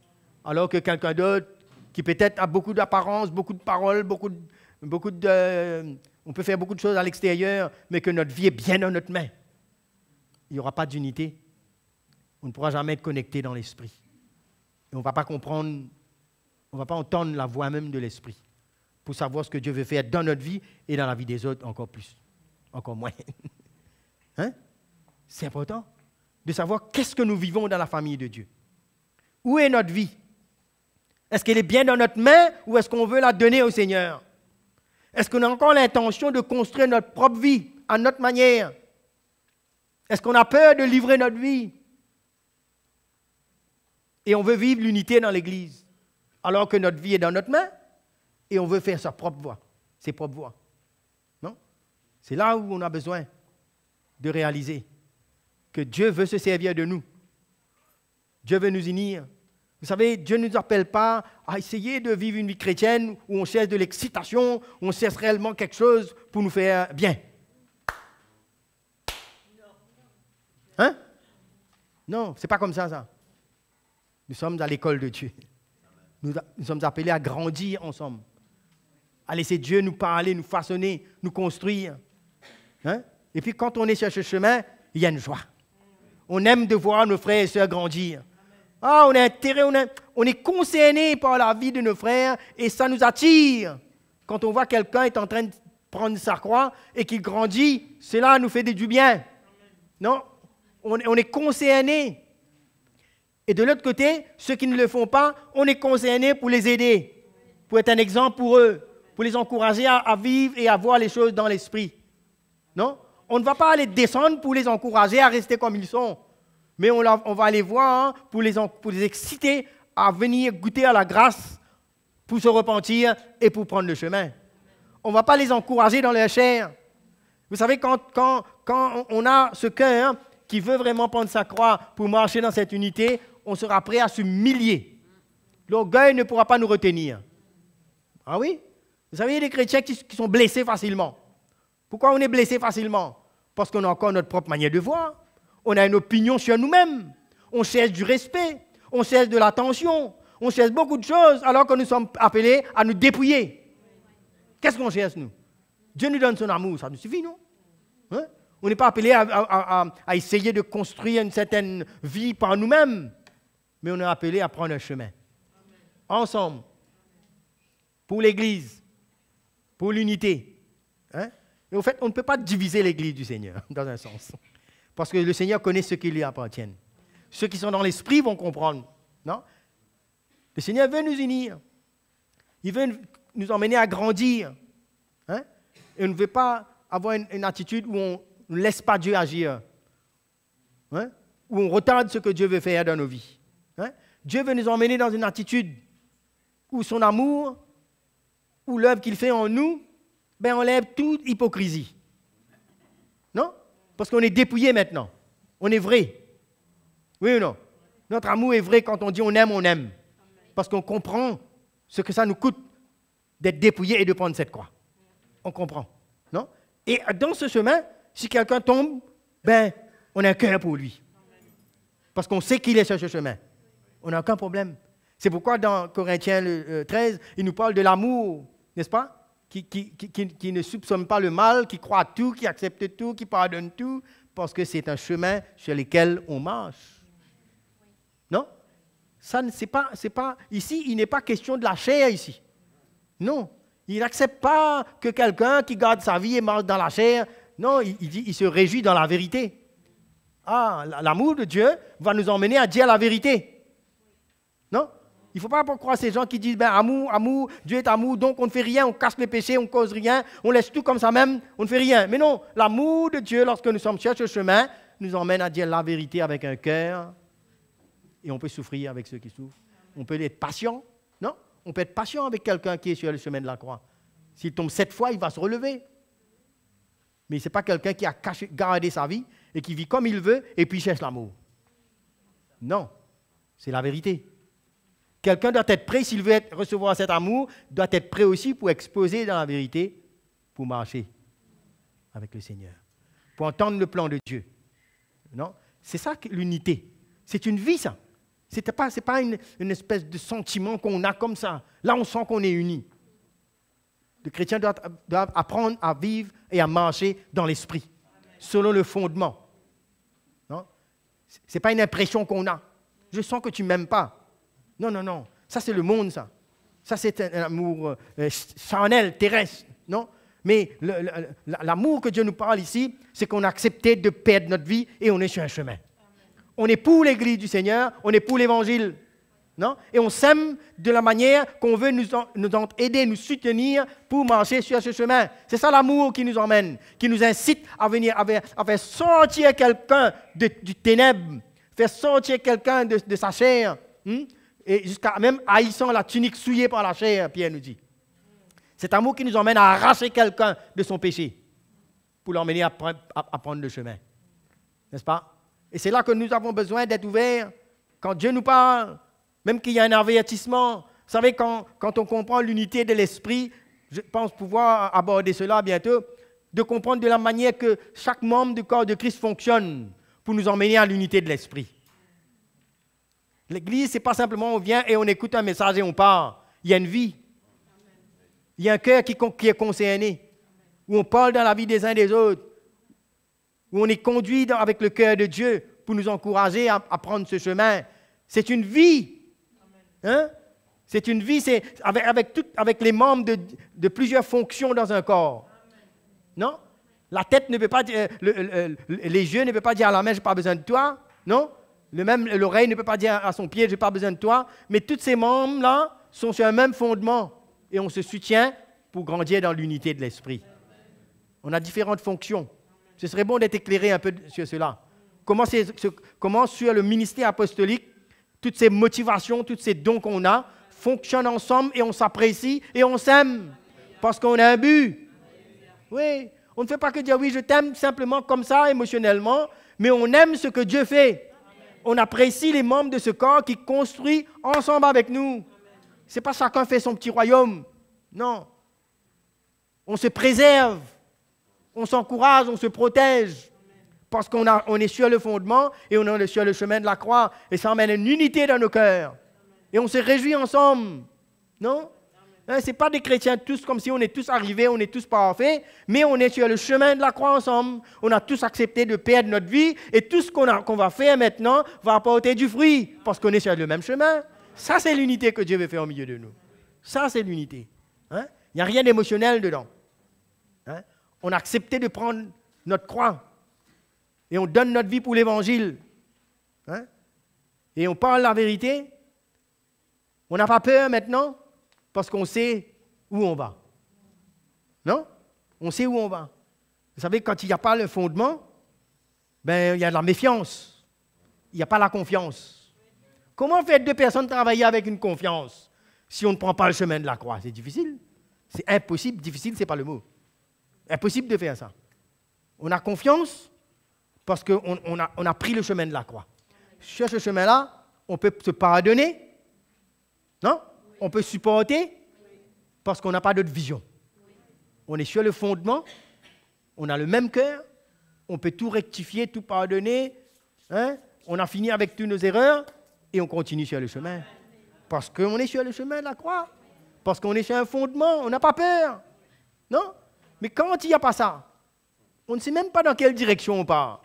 Alors que quelqu'un d'autre, qui peut-être a beaucoup d'apparence, beaucoup de paroles, on peut faire beaucoup de choses à l'extérieur, mais que notre vie est bien dans notre main. Il n'y aura pas d'unité. On ne pourra jamais être connecté dans l'esprit. Et on ne va pas comprendre, on ne va pas entendre la voix même de l'esprit pour savoir ce que Dieu veut faire dans notre vie et dans la vie des autres encore plus, encore moins. Hein? C'est important de savoir qu'est-ce que nous vivons dans la famille de Dieu. Où est notre vie? Est-ce qu'elle est bien dans notre main ou est-ce qu'on veut la donner au Seigneur? Est-ce qu'on a encore l'intention de construire notre propre vie à notre manière? Est-ce qu'on a peur de livrer notre vie? Et on veut vivre l'unité dans l'Église, alors que notre vie est dans notre main et on veut faire sa propre voie, ses propres voies. Non? C'est là où on a besoin de réaliser que Dieu veut se servir de nous. Dieu veut nous unir. Vous savez, Dieu ne nous appelle pas à essayer de vivre une vie chrétienne où on cherche de l'excitation, où on cherche réellement quelque chose pour nous faire bien. Hein? Non, ce n'est pas comme ça. Nous sommes à l'école de Dieu. Nous sommes appelés à grandir ensemble, à laisser Dieu nous parler, nous façonner, nous construire. Hein? Et puis quand on est sur ce chemin, il y a une joie. On aime de voir nos frères et sœurs grandir. Ah, on a intérêt, on est concerné par la vie de nos frères et ça nous attire. Quand on voit quelqu'un est en train de prendre sa croix et qu'il grandit, cela nous fait du bien. Non? On est concerné. Et de l'autre côté, ceux qui ne le font pas, on est concerné pour les aider, pour être un exemple pour eux, pour les encourager à vivre et à voir les choses dans l'esprit. Non? On ne va pas aller descendre pour les encourager à rester comme ils sont. Mais on va aller voir pour les exciter à venir goûter à la grâce, pour se repentir et pour prendre le chemin. On ne va pas les encourager dans leur chair. Vous savez, quand on a ce cœur qui veut vraiment prendre sa croix pour marcher dans cette unité, on sera prêt à s'humilier. L'orgueil ne pourra pas nous retenir. Ah oui? Vous savez, il y a des chrétiens qui sont blessés facilement. Pourquoi on est blessé facilement? Parce qu'on a encore notre propre manière de voir. On a une opinion sur nous-mêmes. On cherche du respect. On cherche de l'attention. On cherche beaucoup de choses alors que nous sommes appelés à nous dépouiller. Qu'est-ce qu'on cherche, nous? Dieu nous donne son amour. Ça nous suffit, non? Hein? On n'est pas appelé à essayer de construire une certaine vie par nous-mêmes. Mais on est appelé à prendre un chemin. Ensemble. Pour l'Église. Pour l'unité. Hein? Et au fait, on ne peut pas diviser l'Église du Seigneur, dans un sens. Parce que le Seigneur connaît ceux qui lui appartiennent. Ceux qui sont dans l'esprit vont comprendre. Non? Le Seigneur veut nous unir. Il veut nous emmener à grandir. Hein? Et on ne veut pas avoir une attitude où on ne laisse pas Dieu agir. Hein? Où on retarde ce que Dieu veut faire dans nos vies. Hein? Dieu veut nous emmener dans une attitude où son amour, où l'œuvre qu'il fait en nous, enlève toute hypocrisie. Non? Parce qu'on est dépouillé maintenant. On est vrai. Oui ou non? Notre amour est vrai quand on dit on aime, on aime. Parce qu'on comprend ce que ça nous coûte d'être dépouillé et de prendre cette croix. On comprend. Non? Et dans ce chemin, si quelqu'un tombe, on a un cœur pour lui. Parce qu'on sait qu'il est sur ce chemin. On n'a aucun problème. C'est pourquoi dans Corinthiens 13, il nous parle de l'amour, n'est-ce pas? Qui ne soupçonne pas le mal, qui croit à tout, qui accepte tout, qui pardonne tout, parce que c'est un chemin sur lequel on marche. Non? Ça, c'est pas, ici, il n'est pas question de la chair ici. Non. Il n'accepte pas que quelqu'un qui garde sa vie et marche dans la chair. Non, il se réjouit dans la vérité. Ah, l'amour de Dieu va nous emmener à dire la vérité. Non? Il ne faut pas croire ces gens qui disent amour, Dieu est amour, donc on ne fait rien, on cache les péchés, on ne cause rien, on laisse tout comme ça même, on ne fait rien. Mais non, l'amour de Dieu, lorsque nous sommes sur ce chemin, nous emmène à dire la vérité avec un cœur. Et on peut souffrir avec ceux qui souffrent. On peut être patient, non? On peut être patient avec quelqu'un qui est sur le chemin de la croix. S'il tombe 7 fois, il va se relever. Mais ce n'est pas quelqu'un qui a gardé sa vie et qui vit comme il veut et puis cherche l'amour. Non, c'est la vérité. Quelqu'un doit être prêt, s'il veut recevoir cet amour, doit être prêt aussi pour exposer dans la vérité, pour marcher avec le Seigneur, pour entendre le plan de Dieu. Non? C'est ça l'unité. C'est une vie, ça. Ce n'est pas une espèce de sentiment qu'on a comme ça. Là, on sent qu'on est unis. Le chrétien doit apprendre à vivre et à marcher dans l'esprit, selon le fondement. Ce n'est pas une impression qu'on a. Je sens que tu ne m'aimes pas. Non, non, non. Ça, c'est le monde, ça. Ça, c'est un amour charnel, terrestre. Non? Mais l'amour que Dieu nous parle ici, c'est qu'on a accepté de perdre notre vie et on est sur un chemin. On est pour l'Église du Seigneur, on est pour l'Évangile. Non? Et on s'aime de la manière qu'on veut nous aider, nous soutenir pour marcher sur ce chemin. C'est ça l'amour qui nous emmène, qui nous incite à venir, à faire sortir quelqu'un du ténèbre, faire sortir quelqu'un de sa chair, et jusqu'à même haïssant la tunique souillée par la chair, Pierre nous dit. Cet amour qui nous emmène à arracher quelqu'un de son péché pour l'emmener à prendre le chemin. N'est-ce pas? Et c'est là que nous avons besoin d'être ouverts. Quand Dieu nous parle, même qu'il y a un avertissement. Vous savez, quand on comprend l'unité de l'esprit, je pense pouvoir aborder cela bientôt, de comprendre de la manière que chaque membre du corps de Christ fonctionne pour nous emmener à l'unité de l'esprit. L'Église, ce n'est pas simplement on vient et on écoute un message et on part. Il y a une vie. Il y a un cœur qui est concerné, où on parle dans la vie des uns et des autres, où on est conduit avec le cœur de Dieu pour nous encourager à prendre ce chemin. C'est une vie. Hein? C'est une vie, c'est avec les membres de plusieurs fonctions dans un corps. Non? La tête ne peut pas dire, les yeux ne peuvent pas dire à la main, je n'ai pas besoin de toi. Non? L'oreille ne peut pas dire à son pied, je n'ai pas besoin de toi. Mais tous ces membres-là sont sur un même fondement. Et on se soutient pour grandir dans l'unité de l'esprit. On a différentes fonctions. Ce serait bon d'être éclairé un peu sur cela. Comment sur le ministère apostolique, toutes ces motivations, tous ces dons qu'on a, fonctionnent ensemble et on s'apprécie et on s'aime. Parce qu'on a un but. Oui, on ne fait pas que dire oui, je t'aime simplement comme ça, émotionnellement, mais on aime ce que Dieu fait. On apprécie les membres de ce corps qui construit ensemble avec nous. Ce n'est pas chacun fait son petit royaume. Non. On se préserve, on s'encourage, on se protège. Parce qu'on est sur le fondement et on est sur le chemin de la croix. Et ça emmène une unité dans nos cœurs. Et on se réjouit ensemble. Non? Hein, ce n'est pas des chrétiens tous comme si on est tous arrivés, on est tous parfaits, mais on est sur le chemin de la croix ensemble. On a tous accepté de perdre notre vie et tout ce qu'on va faire maintenant va apporter du fruit parce qu'on est sur le même chemin. Ça, c'est l'unité que Dieu veut faire au milieu de nous. Ça, c'est l'unité. Hein? Il n'y a rien d'émotionnel dedans. Hein? On a accepté de prendre notre croix et on donne notre vie pour l'Évangile. Hein? Et on parle la vérité. On n'a pas peur maintenant parce qu'on sait où on va. Non? On sait où on va. Vous savez, quand il n'y a pas le fondement, ben, il y a de la méfiance. Il n'y a pas la confiance. Comment faire deux personnes travailler avec une confiance si on ne prend pas le chemin de la croix? C'est difficile. C'est impossible. Difficile, ce n'est pas le mot. Impossible de faire ça. On a confiance parce qu'on a pris le chemin de la croix. Sur ce chemin-là, on peut se pardonner. Non? On peut supporter parce qu'on n'a pas d'autre vision. On est sur le fondement, on a le même cœur, on peut tout rectifier, tout pardonner. Hein? On a fini avec toutes nos erreurs et on continue sur le chemin. Parce qu'on est sur le chemin de la croix. Parce qu'on est sur un fondement, on n'a pas peur. Non? Mais quand il n'y a pas ça, on ne sait même pas dans quelle direction on part.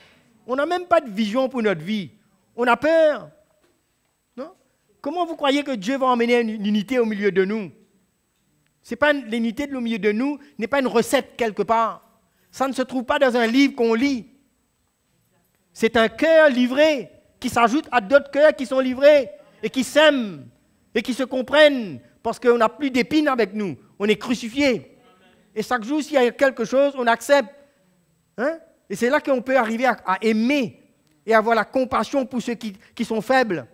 On n'a même pas de vision pour notre vie. On a peur. Non? Comment vous croyez que Dieu va emmener une unité au milieu de nous? L'unité au milieu de nous n'est pas une recette quelque part. Ça ne se trouve pas dans un livre qu'on lit. C'est un cœur livré qui s'ajoute à d'autres cœurs qui sont livrés et qui s'aiment et qui se comprennent parce qu'on n'a plus d'épines avec nous. On est crucifiés. Et chaque jour, s'il y a quelque chose, on accepte. Hein? Et c'est là qu'on peut arriver à aimer et avoir la compassion pour ceux qui sont faibles.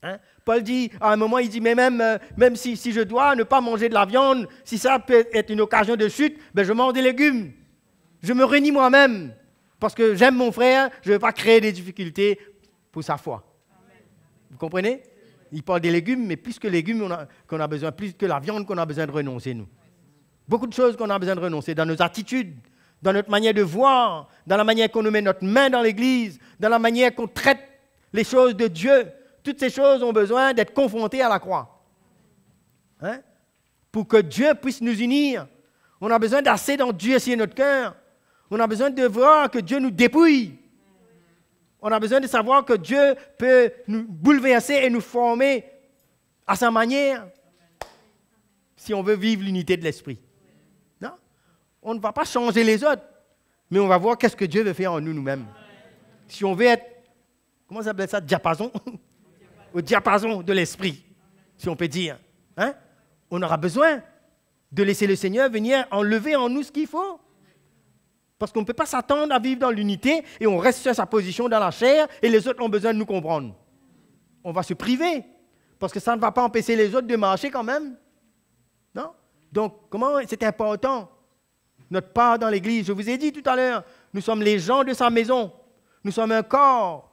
Hein? Paul dit, à un moment, il dit, mais même si je dois ne pas manger de la viande, si ça peut être une occasion de chute, ben je mange des légumes. Je me renie moi-même, parce que j'aime mon frère, je ne veux pas créer des difficultés pour sa foi. Amen. Vous comprenez? Il parle des légumes, mais plus que légumes qu'on a besoin, plus que la viande qu'on a besoin de renoncer, nous. Beaucoup de choses qu'on a besoin de renoncer dans nos attitudes, dans notre manière de voir, dans la manière qu'on nous met notre main dans l'église, dans la manière qu'on traite les choses de Dieu, toutes ces choses ont besoin d'être confrontées à la croix. Hein? Pour que Dieu puisse nous unir, on a besoin d'assez d'endurcir notre cœur. On a besoin de voir que Dieu nous dépouille. On a besoin de savoir que Dieu peut nous bouleverser et nous former à sa manière si on veut vivre l'unité de l'esprit. Non? On ne va pas changer les autres, mais on va voir qu'est-ce que Dieu veut faire en nous, nous-mêmes. Si on veut être, comment ça s'appelle ça, diapason? Au diapason de l'esprit, si on peut dire. Hein? On aura besoin de laisser le Seigneur venir enlever en nous ce qu'il faut. Parce qu'on ne peut pas s'attendre à vivre dans l'unité et on reste sur sa position dans la chair et les autres ont besoin de nous comprendre. On va se priver parce que ça ne va pas empêcher les autres de marcher quand même. Non? Donc, comment c'est important, notre part dans l'Église. Je vous ai dit tout à l'heure, nous sommes les gens de sa maison. Nous sommes un corps.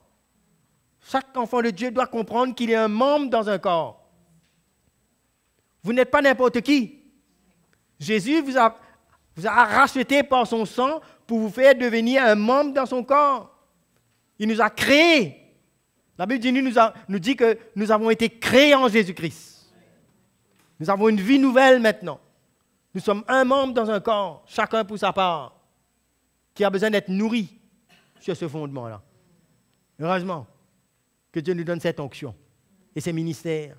Chaque enfant de Dieu doit comprendre qu'il est un membre dans un corps. Vous n'êtes pas n'importe qui. Jésus vous a racheté par son sang pour vous faire devenir un membre dans son corps. Il nous a créés. La Bible nous dit que nous avons été créés en Jésus-Christ. Nous avons une vie nouvelle maintenant. Nous sommes un membre dans un corps, chacun pour sa part, qui a besoin d'être nourri sur ce fondement-là. Heureusement que Dieu nous donne cette onction et ces ministères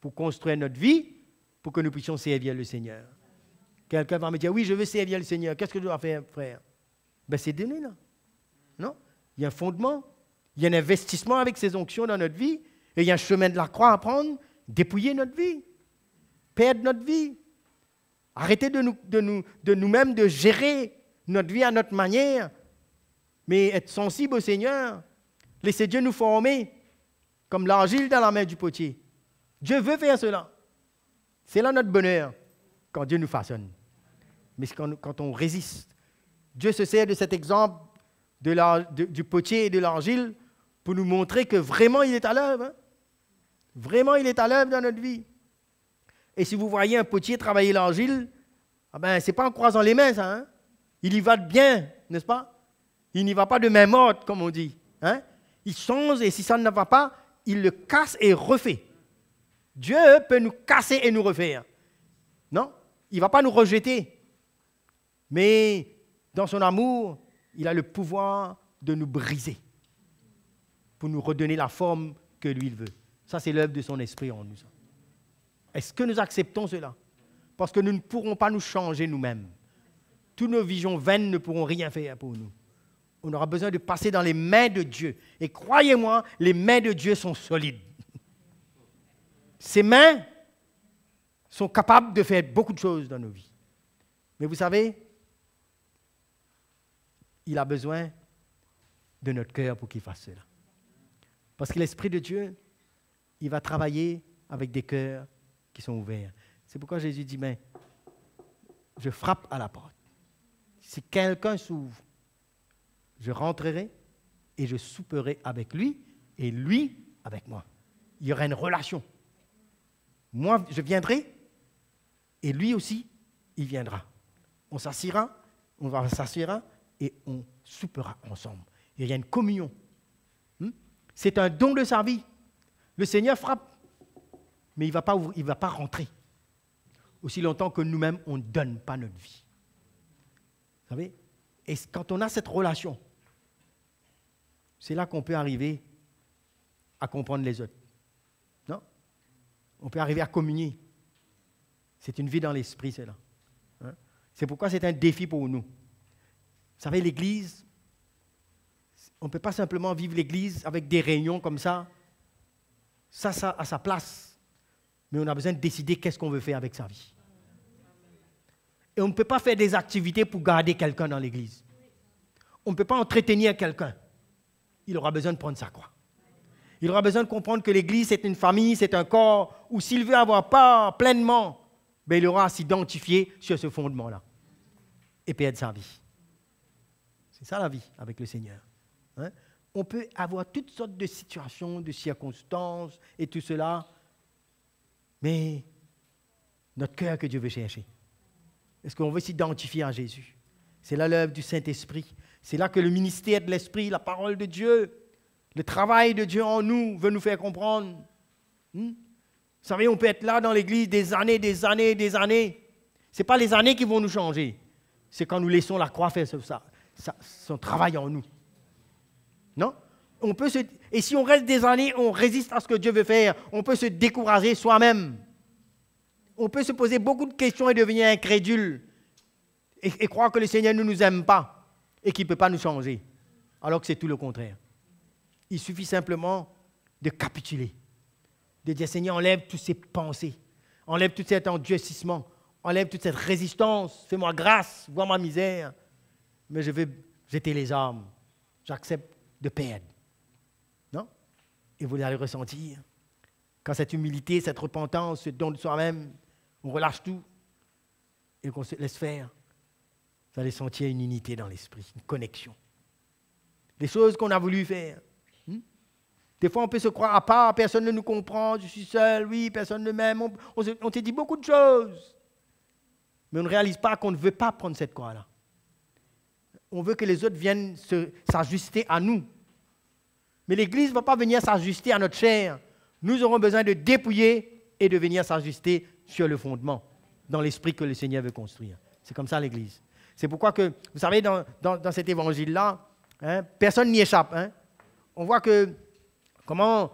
pour construire notre vie, pour que nous puissions servir le Seigneur. Quelqu'un va me dire, oui, je veux servir le Seigneur. Qu'est-ce que je dois faire, frère? Ben, c'est donné, là. Non? Il y a un fondement, il y a un investissement avec ces onctions dans notre vie, et il y a un chemin de la croix à prendre, dépouiller notre vie, perdre notre vie. Arrêtez de nous-mêmes de gérer notre vie à notre manière, mais être sensible au Seigneur. Laissez Dieu nous former, comme l'argile dans la main du potier. Dieu veut faire cela. C'est là notre bonheur, quand Dieu nous façonne. Mais quand on résiste, Dieu se sert de cet exemple du potier et de l'argile pour nous montrer que vraiment il est à l'œuvre. Hein? Vraiment il est à l'œuvre dans notre vie. Et si vous voyez un potier travailler l'argile, ah ben, ce n'est pas en croisant les mains, ça. Hein? Il y va de bien, n'est-ce pas? Il n'y va pas de main morte, comme on dit. Hein? Il change et si ça ne va pas, il le casse et refait. Dieu peut nous casser et nous refaire. Non? Il ne va pas nous rejeter. Mais dans son amour, il a le pouvoir de nous briser pour nous redonner la forme que lui il veut. Ça, c'est l'œuvre de son esprit en nous. Est-ce que nous acceptons cela? Parce que nous ne pourrons pas nous changer nous-mêmes. Toutes nos visions vaines ne pourront rien faire pour nous. On aura besoin de passer dans les mains de Dieu. Et croyez-moi, les mains de Dieu sont solides. Ses mains sont capables de faire beaucoup de choses dans nos vies. Mais vous savez, il a besoin de notre cœur pour qu'il fasse cela. Parce que l'Esprit de Dieu, il va travailler avec des cœurs qui sont ouverts. C'est pourquoi Jésus dit, mais je frappe à la porte. Si quelqu'un s'ouvre, je rentrerai et je souperai avec lui et lui avec moi. Il y aura une relation. Moi, je viendrai et lui aussi, il viendra. On s'assiera, on va s'asseoir et on soupera ensemble. Et il y a une communion. C'est un don de sa vie. Le Seigneur frappe, mais il ne va pas rentrer. Aussi longtemps que nous-mêmes, on ne donne pas notre vie. Vous savez? Et quand on a cette relation, c'est là qu'on peut arriver à comprendre les autres. Non? On peut arriver à communier. C'est une vie dans l'esprit, c'est là. Hein? C'est pourquoi c'est un défi pour nous. Vous savez, l'Église, on ne peut pas simplement vivre l'Église avec des réunions comme ça. Ça a sa place. Mais on a besoin de décider qu'est-ce qu'on veut faire avec sa vie. Et on ne peut pas faire des activités pour garder quelqu'un dans l'Église. On ne peut pas entretenir quelqu'un. Il aura besoin de prendre sa croix. Il aura besoin de comprendre que l'Église, c'est une famille, c'est un corps, où s'il veut avoir part pleinement, ben, il aura à s'identifier sur ce fondement-là et perdre sa vie. C'est ça la vie avec le Seigneur. Hein? On peut avoir toutes sortes de situations, de circonstances et tout cela, mais notre cœur que Dieu veut chercher. Est-ce qu'on veut s'identifier à Jésus? C'est là l'œuvre du Saint-Esprit. C'est là que le ministère de l'Esprit, la parole de Dieu, Le travail de Dieu en nous veut nous faire comprendre. Vous savez, on peut être là dans l'église des années, des années, des années. Ce n'est pas les années qui vont nous changer. C'est quand nous laissons la croix faire son travail en nous. Non? Et si on reste des années, on résiste à ce que Dieu veut faire, on peut se décourager soi-même. On peut se poser beaucoup de questions et devenir incrédule. Et croire que le Seigneur ne nous aime pas et qu'il ne peut pas nous changer. Alors que c'est tout le contraire. Il suffit simplement de capituler. De dire, Seigneur, enlève toutes ces pensées. Enlève tout cet endurcissement. Enlève toute cette résistance. Fais-moi grâce. Vois ma misère. Mais je veux jeter les armes. J'accepte de perdre. Non? Et vous allez ressentir. Quand cette humilité, cette repentance, ce don de soi-même, on relâche tout et qu'on se laisse faire, vous allez sentir une unité dans l'esprit, une connexion. Les choses qu'on a voulu faire. Des fois, on peut se croire à part, personne ne nous comprend, je suis seul, oui, personne ne m'aime. On s'est dit beaucoup de choses. Mais on ne réalise pas qu'on ne veut pas prendre cette croix-là. On veut que les autres viennent s'ajuster à nous. Mais l'Église ne va pas venir s'ajuster à notre chair. Nous aurons besoin de dépouiller et de venir s'ajuster sur le fondement, dans l'esprit que le Seigneur veut construire. C'est comme ça l'Église. C'est pourquoi que, vous savez, dans cet évangile-là, personne n'y échappe. On voit que comment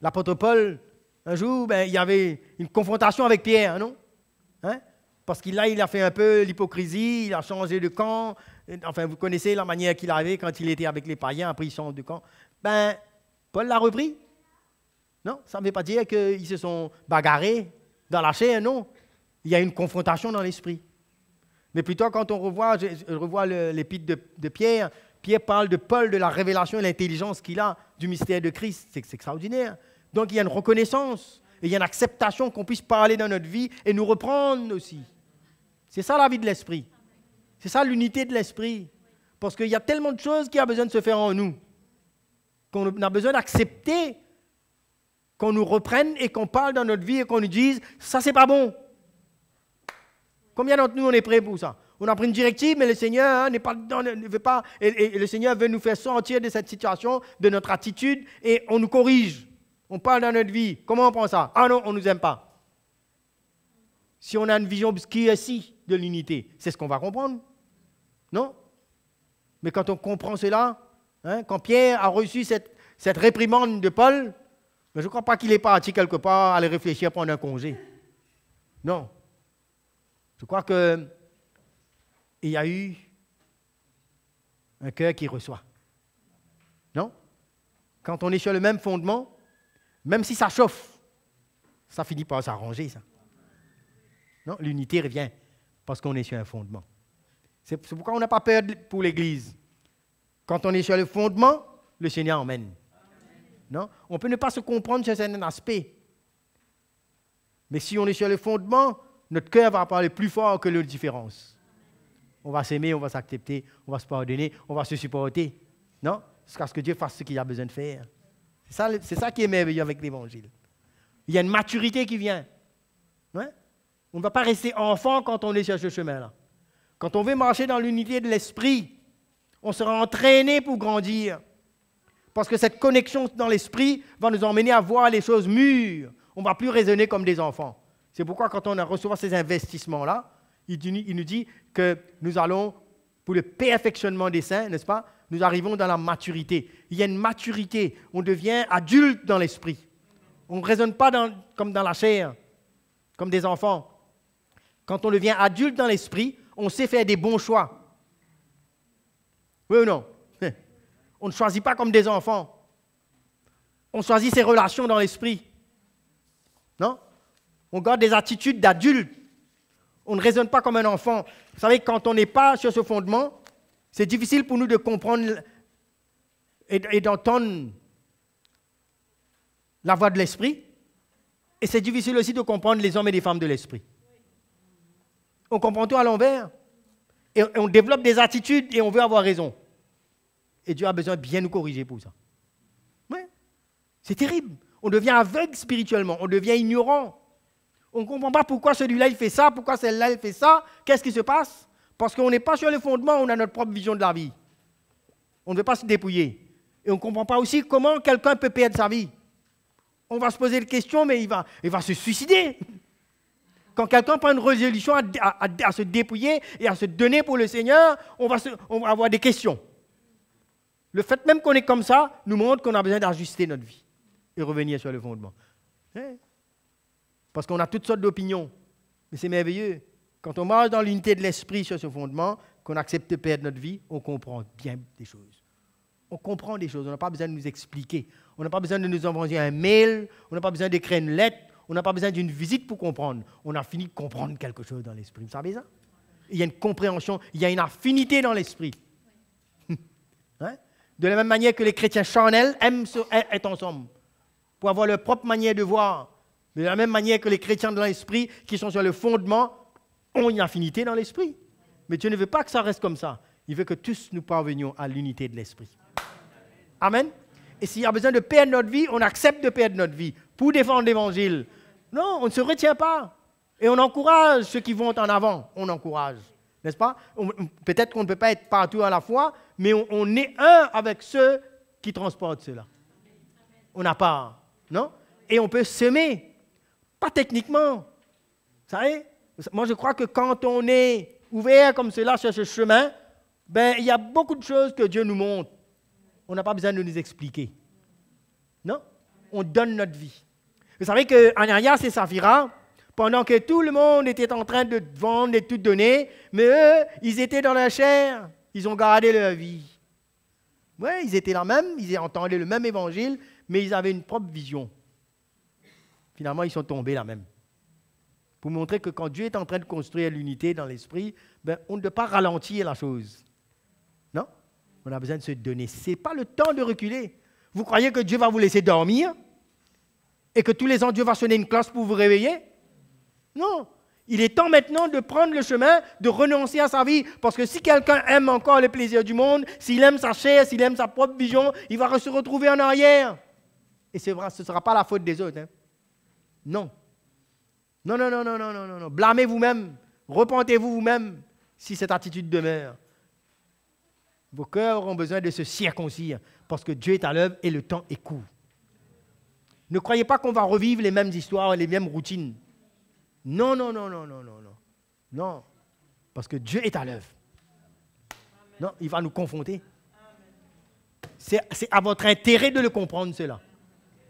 l'apôtre Paul, un jour, il y avait une confrontation avec Pierre, non? Parce qu'il a fait un peu l'hypocrisie, il a changé de camp. Enfin, vous connaissez la manière qu'il avait quand il était avec les païens, après il change de camp. Paul l'a repris. Non, ça ne veut pas dire qu'ils se sont bagarrés dans la chair, non. Il y a une confrontation dans l'esprit. Mais plutôt, quand on revoit, je revois l'épître de Pierre, Pierre parle de Paul, de la révélation et l'intelligence qu'il a du mystère de Christ. C'est extraordinaire. Donc, il y a une reconnaissance et il y a une acceptation qu'on puisse parler dans notre vie et nous reprendre aussi. C'est ça la vie de l'esprit. C'est ça l'unité de l'esprit. Parce qu'il y a tellement de choses qui ont besoin de se faire en nous. Qu'on a besoin d'accepter qu'on nous reprenne et qu'on parle dans notre vie et qu'on nous dise « ça, c'est pas bon ». Combien d'entre nous, on est prêts pour ça? On a pris une directive, mais le Seigneur ne veut pas, et le Seigneur veut nous faire sortir de cette situation, de notre attitude, et on nous corrige. On parle dans notre vie. Comment on prend ça? Ah non, on ne nous aime pas. Si on a une vision obscure ici de l'unité, c'est ce qu'on va comprendre. Non? Mais quand on comprend cela, quand Pierre a reçu cette réprimande de Paul, je ne crois pas qu'il est parti quelque part à aller réfléchir prendre un congé. Non. Je crois qu'il y a eu un cœur qui reçoit. Non? Quand on est sur le même fondement, même si ça chauffe, ça finit par s'arranger, ça. Non? L'unité revient parce qu'on est sur un fondement. C'est pourquoi on n'a pas peur pour l'Église. Quand on est sur le fondement, le Seigneur emmène. Non? On peut ne pas se comprendre sur certains aspects. Mais si on est sur le fondement, notre cœur va parler plus fort que les différences. On va s'aimer, on va s'accepter, on va se pardonner, on va se supporter. Non? Jusqu'à ce que Dieu fasse ce qu'il a besoin de faire. C'est ça qui est merveilleux avec l'Évangile. Il y a une maturité qui vient. Ouais? On ne va pas rester enfant quand on est sur ce chemin-là. Quand on veut marcher dans l'unité de l'esprit, on sera entraîné pour grandir. Parce que cette connexion dans l'esprit va nous emmener à voir les choses mûres. On ne va plus raisonner comme des enfants. C'est pourquoi quand on reçoit ces investissements-là, il nous dit que nous allons, pour le perfectionnement des saints, n'est-ce pas? Nous arrivons dans la maturité. Il y a une maturité. On devient adulte dans l'esprit. On ne raisonne pas comme dans la chair, comme des enfants. Quand on devient adulte dans l'esprit, on sait faire des bons choix. Oui ou non? On ne choisit pas comme des enfants. On choisit ses relations dans l'esprit. Non? On garde des attitudes d'adulte. On ne raisonne pas comme un enfant. Vous savez, quand on n'est pas sur ce fondement, c'est difficile pour nous de comprendre et d'entendre la voix de l'esprit. Et c'est difficile aussi de comprendre les hommes et les femmes de l'esprit. On comprend tout à l'envers. Et on développe des attitudes et on veut avoir raison. Et Dieu a besoin de bien nous corriger pour ça. Oui, c'est terrible. On devient aveugle spirituellement. On devient ignorant. On ne comprend pas pourquoi celui-là il fait ça, pourquoi celle-là elle fait ça. Qu'est-ce qui se passe? Parce qu'on n'est pas sur le fondement, on a notre propre vision de la vie. On ne veut pas se dépouiller. Et on ne comprend pas aussi comment quelqu'un peut perdre sa vie. On va se poser la question, mais il va se suicider. Quand quelqu'un prend une résolution à se dépouiller et à se donner pour le Seigneur, on va avoir des questions. Le fait même qu'on est comme ça nous montre qu'on a besoin d'ajuster notre vie et revenir sur le fondement. Parce qu'on a toutes sortes d'opinions. Mais c'est merveilleux. Quand on marche dans l'unité de l'esprit sur ce fondement, qu'on accepte de perdre notre vie, on comprend bien des choses. On comprend des choses. On n'a pas besoin de nous expliquer. On n'a pas besoin de nous envoyer un mail. On n'a pas besoin d'écrire une lettre. On n'a pas besoin d'une visite pour comprendre. On a fini de comprendre quelque chose dans l'esprit. Vous savez ça? Il y a une compréhension, il y a une affinité dans l'esprit. Hein? De la même manière que les chrétiens charnels aiment être ensemble pour avoir leur propre manière de voir. De la même manière que les chrétiens de l'esprit qui sont sur le fondement ont une affinité dans l'esprit. Mais Dieu ne veut pas que ça reste comme ça. Il veut que tous nous parvenions à l'unité de l'esprit. Amen. Et s'il y a besoin de perdre notre vie, on accepte de perdre notre vie pour défendre l'Évangile. Non, on ne se retient pas. Et on encourage ceux qui vont en avant. On encourage. N'est-ce pas? Peut-être qu'on ne peut pas être partout à la fois, mais on est un avec ceux qui transportent cela. On n'a pas. Non? Et on peut semer. Pas techniquement. Vous savez? Moi, je crois que quand on est ouvert comme cela sur ce chemin, il y a beaucoup de choses que Dieu nous montre. On n'a pas besoin de nous expliquer. Non? On donne notre vie. Vous savez qu'Ananias et Saphira, pendant que tout le monde était en train de vendre et tout donner, mais eux, ils étaient dans la chair. Ils ont gardé leur vie. Oui, ils étaient là même, ils entendaient le même évangile, mais ils avaient une propre vision. Finalement, ils sont tombés là même. Pour montrer que quand Dieu est en train de construire l'unité dans l'esprit, on ne doit pas ralentir la chose. Non? On a besoin de se donner. Ce n'est pas le temps de reculer. Vous croyez que Dieu va vous laisser dormir et que tous les ans Dieu va sonner une cloche pour vous réveiller? Non. Il est temps maintenant de prendre le chemin, de renoncer à sa vie. Parce que si quelqu'un aime encore les plaisirs du monde, s'il aime sa chair, s'il aime sa propre vision, il va se retrouver en arrière. Et ce ne sera pas la faute des autres. Hein? Non. Non, non, non, non, non, non, non. Blâmez vous-même. Repentez-vous vous-même si cette attitude demeure. Vos cœurs auront besoin de se circoncire parce que Dieu est à l'œuvre et le temps est court. Ne croyez pas qu'on va revivre les mêmes histoires et les mêmes routines. Non, non, non, non, non, non, non. Non, parce que Dieu est à l'œuvre. Non, il va nous confronter. C'est à votre intérêt de le comprendre, cela.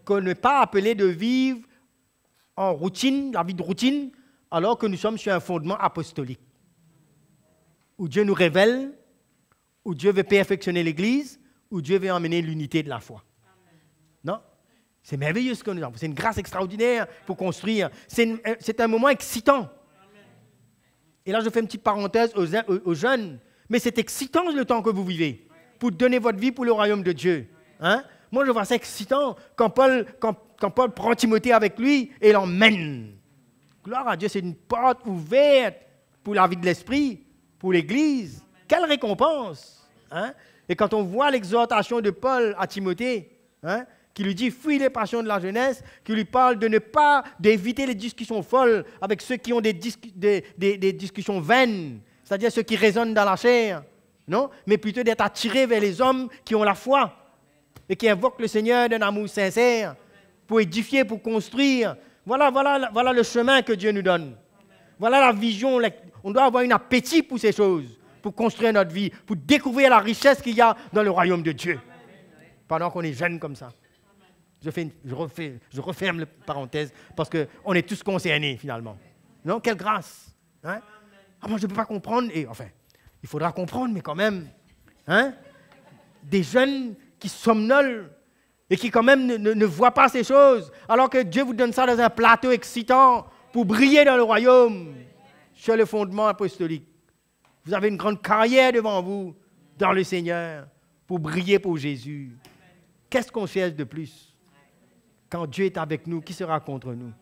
Qu'on n'est pas appelé de vivre en routine, la vie de routine, alors que nous sommes sur un fondement apostolique. Où Dieu nous révèle, où Dieu veut perfectionner l'Église, où Dieu veut emmener l'unité de la foi. Non? C'est merveilleux ce que nous avons. C'est une grâce extraordinaire pour construire. C'est un moment excitant. Et là, je fais une petite parenthèse aux jeunes. Mais c'est excitant le temps que vous vivez pour donner votre vie pour le royaume de Dieu. Hein? Moi, je vois ça excitant quand Paul prend Timothée avec lui et l'emmène. Gloire à Dieu, c'est une porte ouverte pour la vie de l'esprit, pour l'Église. Quelle récompense! Hein? Et quand on voit l'exhortation de Paul à Timothée, hein, qui lui dit « fuis les passions de la jeunesse », qui lui parle d'éviter les discussions folles avec ceux qui ont des discussions vaines, c'est-à-dire ceux qui raisonnent dans la chair, non? Mais plutôt d'être attiré vers les hommes qui ont la foi et qui invoquent le Seigneur d'un amour sincère pour édifier, pour construire. Voilà le chemin que Dieu nous donne. Voilà la vision. On doit avoir un appétit pour ces choses, pour construire notre vie, pour découvrir la richesse qu'il y a dans le royaume de Dieu, pendant qu'on est jeune comme ça. Je referme la parenthèse parce qu'on est tous concernés finalement. Non? Quelle grâce! Hein? Ah, moi, je ne peux pas comprendre. Et enfin, il faudra comprendre, mais quand même, hein? Des jeunes qui somnolent et qui quand même ne voient pas ces choses, alors que Dieu vous donne ça dans un plateau excitant pour briller dans le royaume sur le fondement apostolique. Vous avez une grande carrière devant vous dans le Seigneur pour briller pour Jésus. Qu'est-ce qu'on cherche de plus? Quand Dieu est avec nous, qui sera contre nous?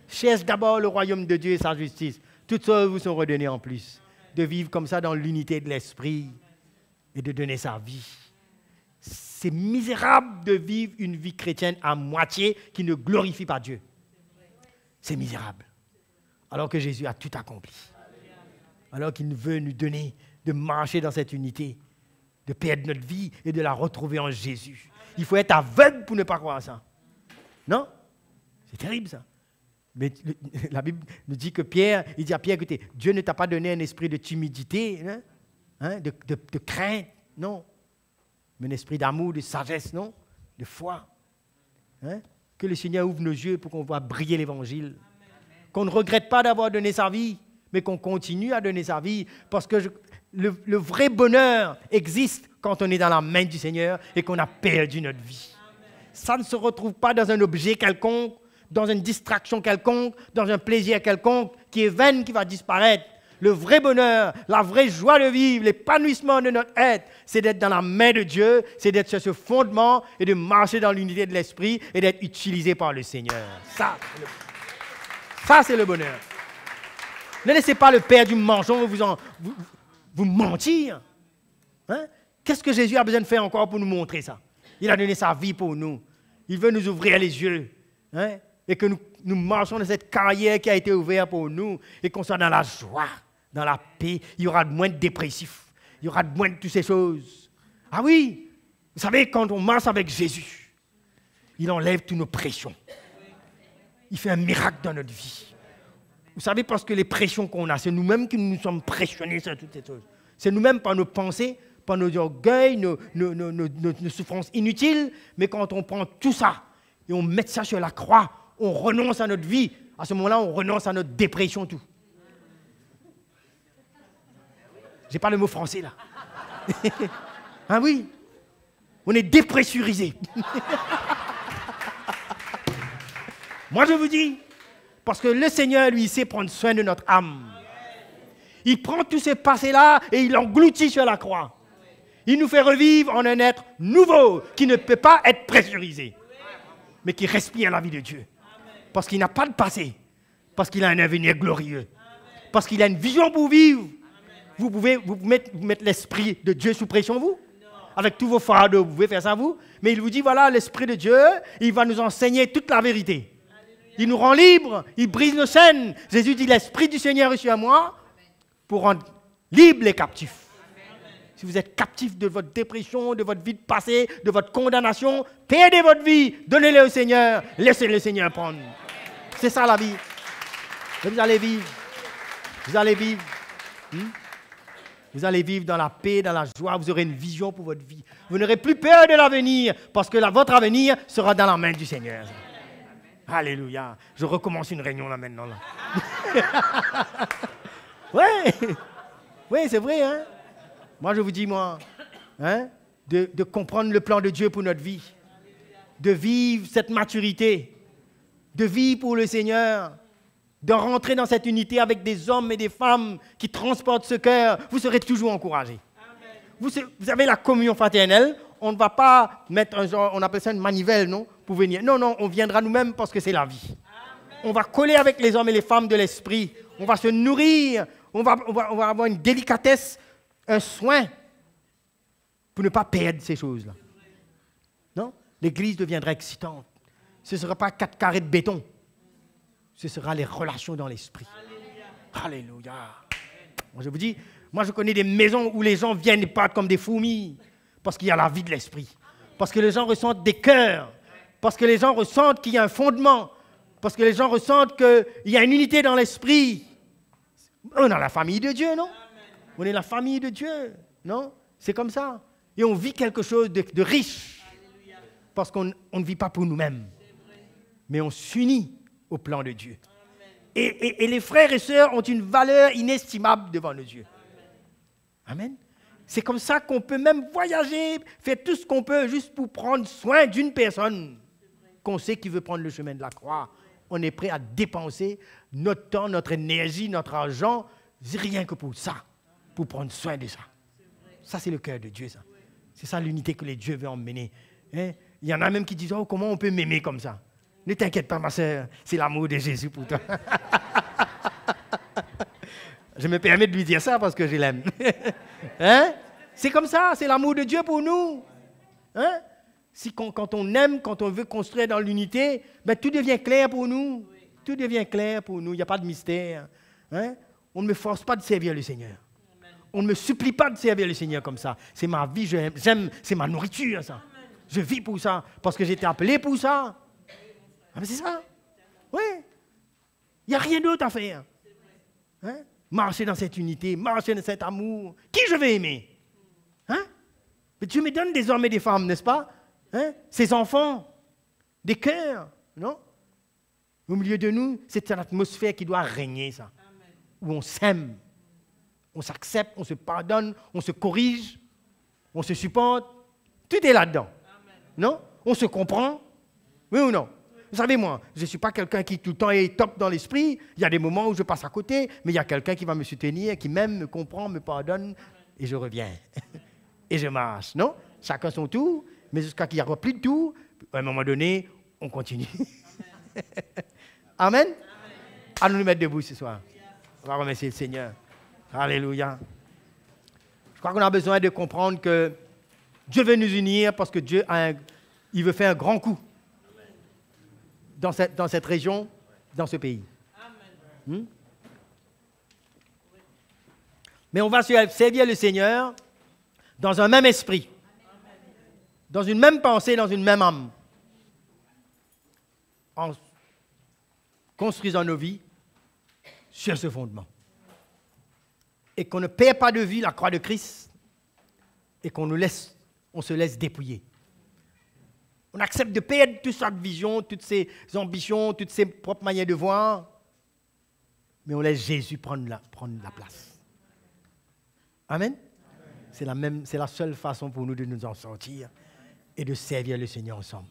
Cherche d'abord le royaume de Dieu et sa justice. Toutes choses vous sont redonnées en plus. De vivre comme ça dans l'unité de l'esprit et de donner sa vie. C'est misérable de vivre une vie chrétienne à moitié qui ne glorifie pas Dieu. C'est misérable. Alors que Jésus a tout accompli. Alors qu'il veut nous donner de marcher dans cette unité, de perdre notre vie et de la retrouver en Jésus. Il faut être aveugle pour ne pas croire ça. Non? C'est terrible ça. Mais la Bible nous dit que Pierre, il dit à Pierre, écoutez, Dieu ne t'a pas donné un esprit de timidité, de crainte, non. Mais un esprit d'amour, de sagesse, non, de foi. Que le Seigneur ouvre nos yeux pour qu'on voit briller l'Évangile. Qu'on ne regrette pas d'avoir donné sa vie, mais qu'on continue à donner sa vie, parce que le vrai bonheur existe quand on est dans la main du Seigneur et qu'on a perdu notre vie. Ça ne se retrouve pas dans un objet quelconque, dans une distraction quelconque, dans un plaisir quelconque qui est vain, qui va disparaître. Le vrai bonheur, la vraie joie de vivre, l'épanouissement de notre être, c'est d'être dans la main de Dieu, c'est d'être sur ce fondement et de marcher dans l'unité de l'esprit et d'être utilisé par le Seigneur. Ça, c'est le bonheur. Ne laissez pas le père du mensonge vous mentir. Qu'est-ce que Jésus a besoin de faire encore pour nous montrer ça? Il a donné sa vie pour nous. Il veut nous ouvrir les yeux. Et que nous marchons dans cette carrière qui a été ouverte pour nous et qu'on soit dans la joie, dans la paix. Il y aura moins de dépressifs. Il y aura moins de toutes ces choses. Ah oui, vous savez, quand on marche avec Jésus, il enlève toutes nos pressions. Il fait un miracle dans notre vie. Vous savez, parce que les pressions qu'on a, c'est nous-mêmes qui nous sommes pressionnés sur toutes ces choses. C'est nous-mêmes par nos pensées, par nos orgueils, nos souffrances inutiles. Mais quand on prend tout ça et on met ça sur la croix, on renonce à notre vie. À ce moment-là, on renonce à notre dépression, tout. J'ai pas le mot français, là. Ah oui, on est dépressurisé. Moi, je vous dis, parce que le Seigneur, lui, sait prendre soin de notre âme. Il prend tous ces passés-là et il engloutit sur la croix. Il nous fait revivre en un être nouveau qui ne peut pas être pressurisé, mais qui respire la vie de Dieu. Parce qu'il n'a pas de passé, parce qu'il a un avenir glorieux, parce qu'il a une vision pour vivre. Vous pouvez vous mettre l'Esprit de Dieu sous pression, vous? Avec tous vos fardeaux, vous pouvez faire ça, vous? Mais il vous dit, voilà, l'Esprit de Dieu, il va nous enseigner toute la vérité. Il nous rend libres, il brise nos chaînes. Jésus dit, l'Esprit du Seigneur est sur moi pour rendre libres les captifs. Si vous êtes captif de votre dépression, de votre vie de passé, de votre condamnation, perdez votre vie, donnez-le au Seigneur, laissez le Seigneur prendre. C'est ça la vie. Et vous allez vivre. Vous allez vivre. Vous allez vivre dans la paix, dans la joie, vous aurez une vision pour votre vie. Vous n'aurez plus peur de l'avenir, parce que votre avenir sera dans la main du Seigneur. Alléluia. Je recommence une réunion là maintenant. Oui, c'est vrai, hein? Moi, je vous dis, de comprendre le plan de Dieu pour notre vie, de vivre cette maturité, de vivre pour le Seigneur, de rentrer dans cette unité avec des hommes et des femmes qui transportent ce cœur, vous serez toujours encouragés. Vous avez la communion fraternelle, on ne va pas mettre un genre, on appelle ça une manivelle, non, pour venir. Non, on viendra nous-mêmes parce que c'est la vie. On va coller avec les hommes et les femmes de l'esprit, on va se nourrir, on va avoir une délicatesse, un soin pour ne pas perdre ces choses-là. Non? L'église deviendra excitante. Ce ne sera pas 4 carrés de béton. Ce sera les relations dans l'esprit. Alléluia. Moi, je vous dis, moi je connais des maisons où les gens viennent et partent comme des fourmis parce qu'il y a la vie de l'esprit. Parce que les gens ressentent des cœurs. Parce que les gens ressentent qu'il y a un fondement. Parce que les gens ressentent qu'il y a une unité dans l'esprit. On est la famille de Dieu, non? On est la famille de Dieu, non? C'est comme ça. Et on vit quelque chose de riche. Parce qu'on ne vit pas pour nous-mêmes. Mais on s'unit au plan de Dieu. Et les frères et sœurs ont une valeur inestimable devant nos yeux. Amen. C'est comme ça qu'on peut même voyager, faire tout ce qu'on peut juste pour prendre soin d'une personne qu'on sait qui veut prendre le chemin de la croix. On est prêt à dépenser notre temps, notre énergie, notre argent, rien que pour ça, pour prendre soin de ça. Ça, c'est le cœur de Dieu, ça. C'est ça l'unité que les dieux veulent emmener. Il y en a même qui disent, oh, comment on peut m'aimer comme ça? Ne t'inquiète pas, ma sœur, c'est l'amour de Jésus pour toi. Je me permets de lui dire ça parce que je l'aime. C'est comme ça, c'est l'amour de Dieu pour nous. Quand on aime, quand on veut construire dans l'unité, ben, tout devient clair pour nous. Tout devient clair pour nous, il n'y a pas de mystère. On ne me force pas de servir le Seigneur. On ne me supplie pas de servir le Seigneur comme ça. C'est ma vie, j'aime, c'est ma nourriture, ça. Je vis pour ça, parce que j'ai été appelé pour ça. Ah, mais c'est ça. Oui. Il n'y a rien d'autre à faire. Hein? Marcher dans cette unité, marcher dans cet amour. Qui je vais aimer? Hein? Mais Dieu me donne des hommes et des femmes, n'est-ce pas? Hein? Ces enfants, des cœurs, non? Au milieu de nous, c'est cette atmosphère qui doit régner, ça. Amen. Où on s'aime, on s'accepte, on se pardonne, on se corrige, on se supporte. Tout est là-dedans. Amen. Non? On se comprend. Oui ou non? Vous savez, moi, je ne suis pas quelqu'un qui tout le temps est top dans l'esprit. Il y a des moments où je passe à côté, mais il y a quelqu'un qui va me soutenir, qui m'aime, me comprend, me pardonne, et je reviens. Et je marche, non? Chacun son tour, mais jusqu'à qu'il n'y aura plus de tour, à un moment donné, on continue. Amen? Amen. Allons nous mettre debout ce soir. On va remercier le Seigneur. Alléluia. Je crois qu'on a besoin de comprendre que Dieu veut nous unir parce que Dieu il veut faire un grand coup dans cette région, dans ce pays. Amen. Mais on va servir le Seigneur dans un même esprit, dans une même pensée, dans une même âme, en construisant nos vies sur ce fondement. Et qu'on ne perd pas de vue la croix de Christ et qu'on se laisse dépouiller. On accepte de perdre toute sa vision, toutes ses ambitions, toutes ses propres manières de voir, mais on laisse Jésus prendre la place. Amen. C'est la seule façon pour nous de nous en sortir et de servir le Seigneur ensemble.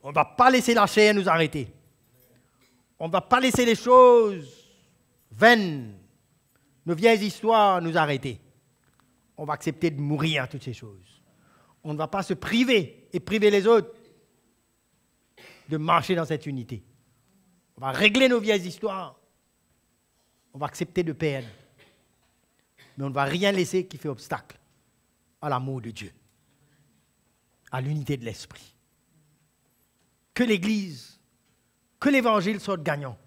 On ne va pas laisser la chair nous arrêter. On ne va pas laisser les choses vaines, nos vieilles histoires nous arrêter. On va accepter de mourir à toutes ces choses. On ne va pas se priver et priver les autres de marcher dans cette unité. On va régler nos vieilles histoires. On va accepter de perdre. Mais on ne va rien laisser qui fait obstacle à l'amour de Dieu, à l'unité de l'esprit. Que l'Église, que l'Évangile sortent gagnants,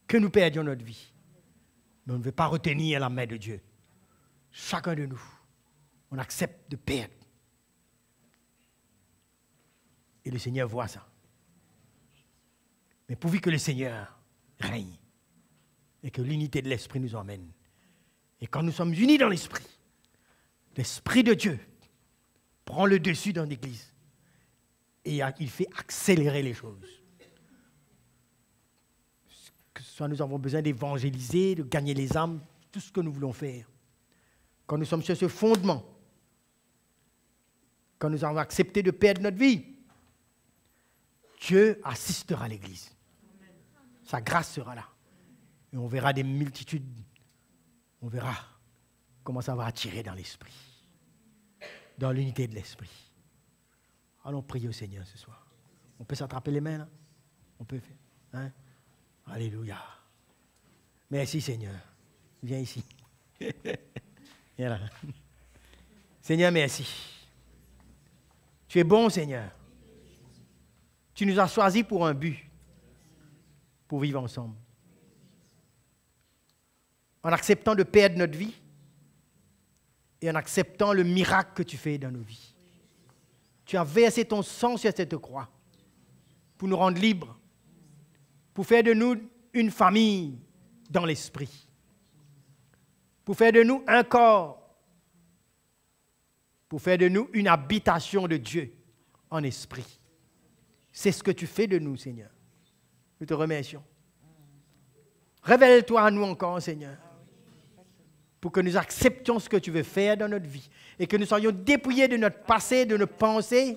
que nous perdions notre vie. Mais on ne veut pas retenir la main de Dieu. Chacun de nous, on accepte de perdre. Et le Seigneur voit ça. Mais pourvu que le Seigneur règne et que l'unité de l'Esprit nous emmène. Et quand nous sommes unis dans l'Esprit, l'Esprit de Dieu prend le dessus dans l'Église et il fait accélérer les choses. Que ce soit nous avons besoin d'évangéliser, de gagner les âmes, tout ce que nous voulons faire. Quand nous sommes sur ce fondement, quand nous avons accepté de perdre notre vie, Dieu assistera l'Église. Sa grâce sera là. Et on verra des multitudes. On verra comment ça va attirer dans l'esprit. Dans l'unité de l'esprit. Allons prier au Seigneur ce soir. On peut s'attraper les mains là? On peut faire. Hein? Alléluia. Merci Seigneur. Viens ici. Viens là. Seigneur, merci. Tu es bon Seigneur. Tu nous as choisis pour un but, pour vivre ensemble. En acceptant de perdre notre vie et en acceptant le miracle que tu fais dans nos vies. Tu as versé ton sang sur cette croix pour nous rendre libres, pour faire de nous une famille dans l'esprit, pour faire de nous un corps, pour faire de nous une habitation de Dieu en esprit. C'est ce que tu fais de nous, Seigneur. Nous te remercions. Révèle-toi à nous encore, Seigneur, pour que nous acceptions ce que tu veux faire dans notre vie et que nous soyons dépouillés de notre passé, de nos pensées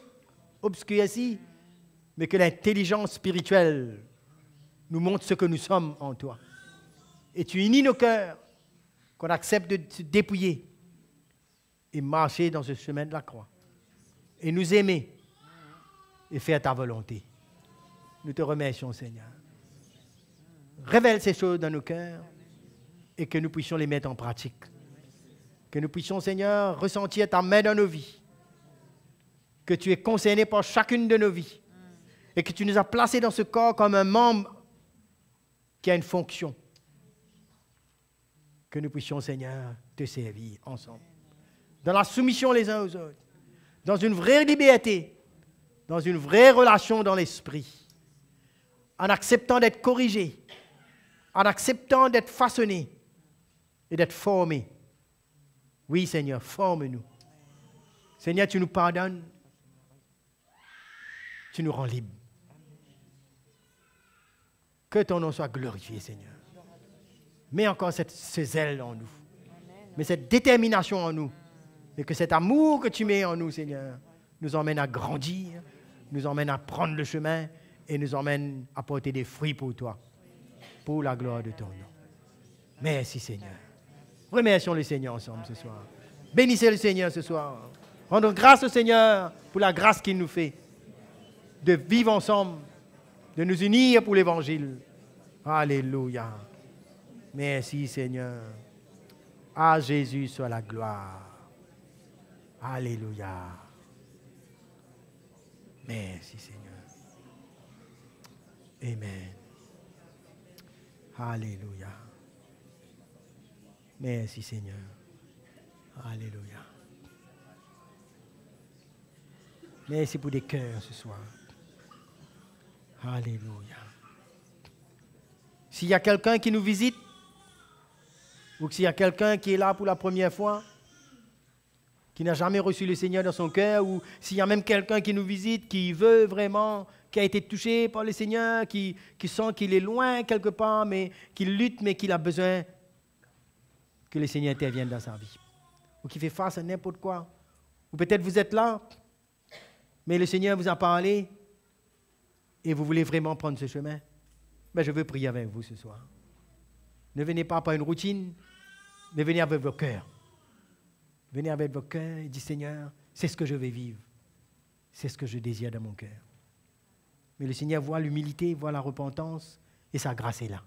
obscurcies, mais que l'intelligence spirituelle nous montre ce que nous sommes en toi. Et tu unis nos cœurs, qu'on accepte de se dépouiller et marcher dans ce chemin de la croix et nous aimer et faire ta volonté. Nous te remercions, Seigneur. Révèle ces choses dans nos cœurs et que nous puissions les mettre en pratique. Que nous puissions, Seigneur, ressentir ta main dans nos vies. Que tu es concerné par chacune de nos vies. Et que tu nous as placés dans ce corps comme un membre qui a une fonction. Que nous puissions, Seigneur, te servir ensemble. Dans la soumission les uns aux autres. Dans une vraie liberté. Dans une vraie relation dans l'esprit. En acceptant d'être corrigé. En acceptant d'être façonné. Et d'être formé. Oui, Seigneur, forme-nous. Seigneur, tu nous pardonnes. Tu nous rends libres. Que ton nom soit glorifié, Seigneur. Mets encore ce zèle en nous. Mets cette détermination en nous. Et que cet amour que tu mets en nous, Seigneur, nous emmène à grandir, nous emmène à prendre le chemin et nous emmène à porter des fruits pour toi. Pour la gloire de ton nom. Merci, Seigneur. Remercions le Seigneur ensemble ce soir. Bénissez le Seigneur ce soir. Rendons grâce au Seigneur pour la grâce qu'il nous fait de vivre ensemble, de nous unir pour l'Évangile. Alléluia. Merci, Seigneur. À Jésus soit la gloire. Alléluia. Merci, Seigneur. Amen. Alléluia. Merci, Seigneur. Alléluia. Merci pour des cœurs ce soir. Alléluia. S'il y a quelqu'un qui nous visite, ou s'il y a quelqu'un qui est là pour la première fois, qui n'a jamais reçu le Seigneur dans son cœur, ou s'il y a même quelqu'un qui nous visite, qui veut vraiment, qui a été touché par le Seigneur, qui sent qu'il est loin quelque part, mais qui lutte, mais qu'il a besoin que le Seigneur intervienne dans sa vie. Ou qui fait face à n'importe quoi. Ou peut-être vous êtes là, mais le Seigneur vous a parlé et vous voulez vraiment prendre ce chemin. Mais je veux prier avec vous ce soir. Ne venez pas par une routine, mais venez avec vos cœurs. Venez avec vos cœurs et dites, Seigneur, c'est ce que je vais vivre. C'est ce que je désire dans mon cœur. Mais le Seigneur voit l'humilité, voit la repentance et sa grâce est là.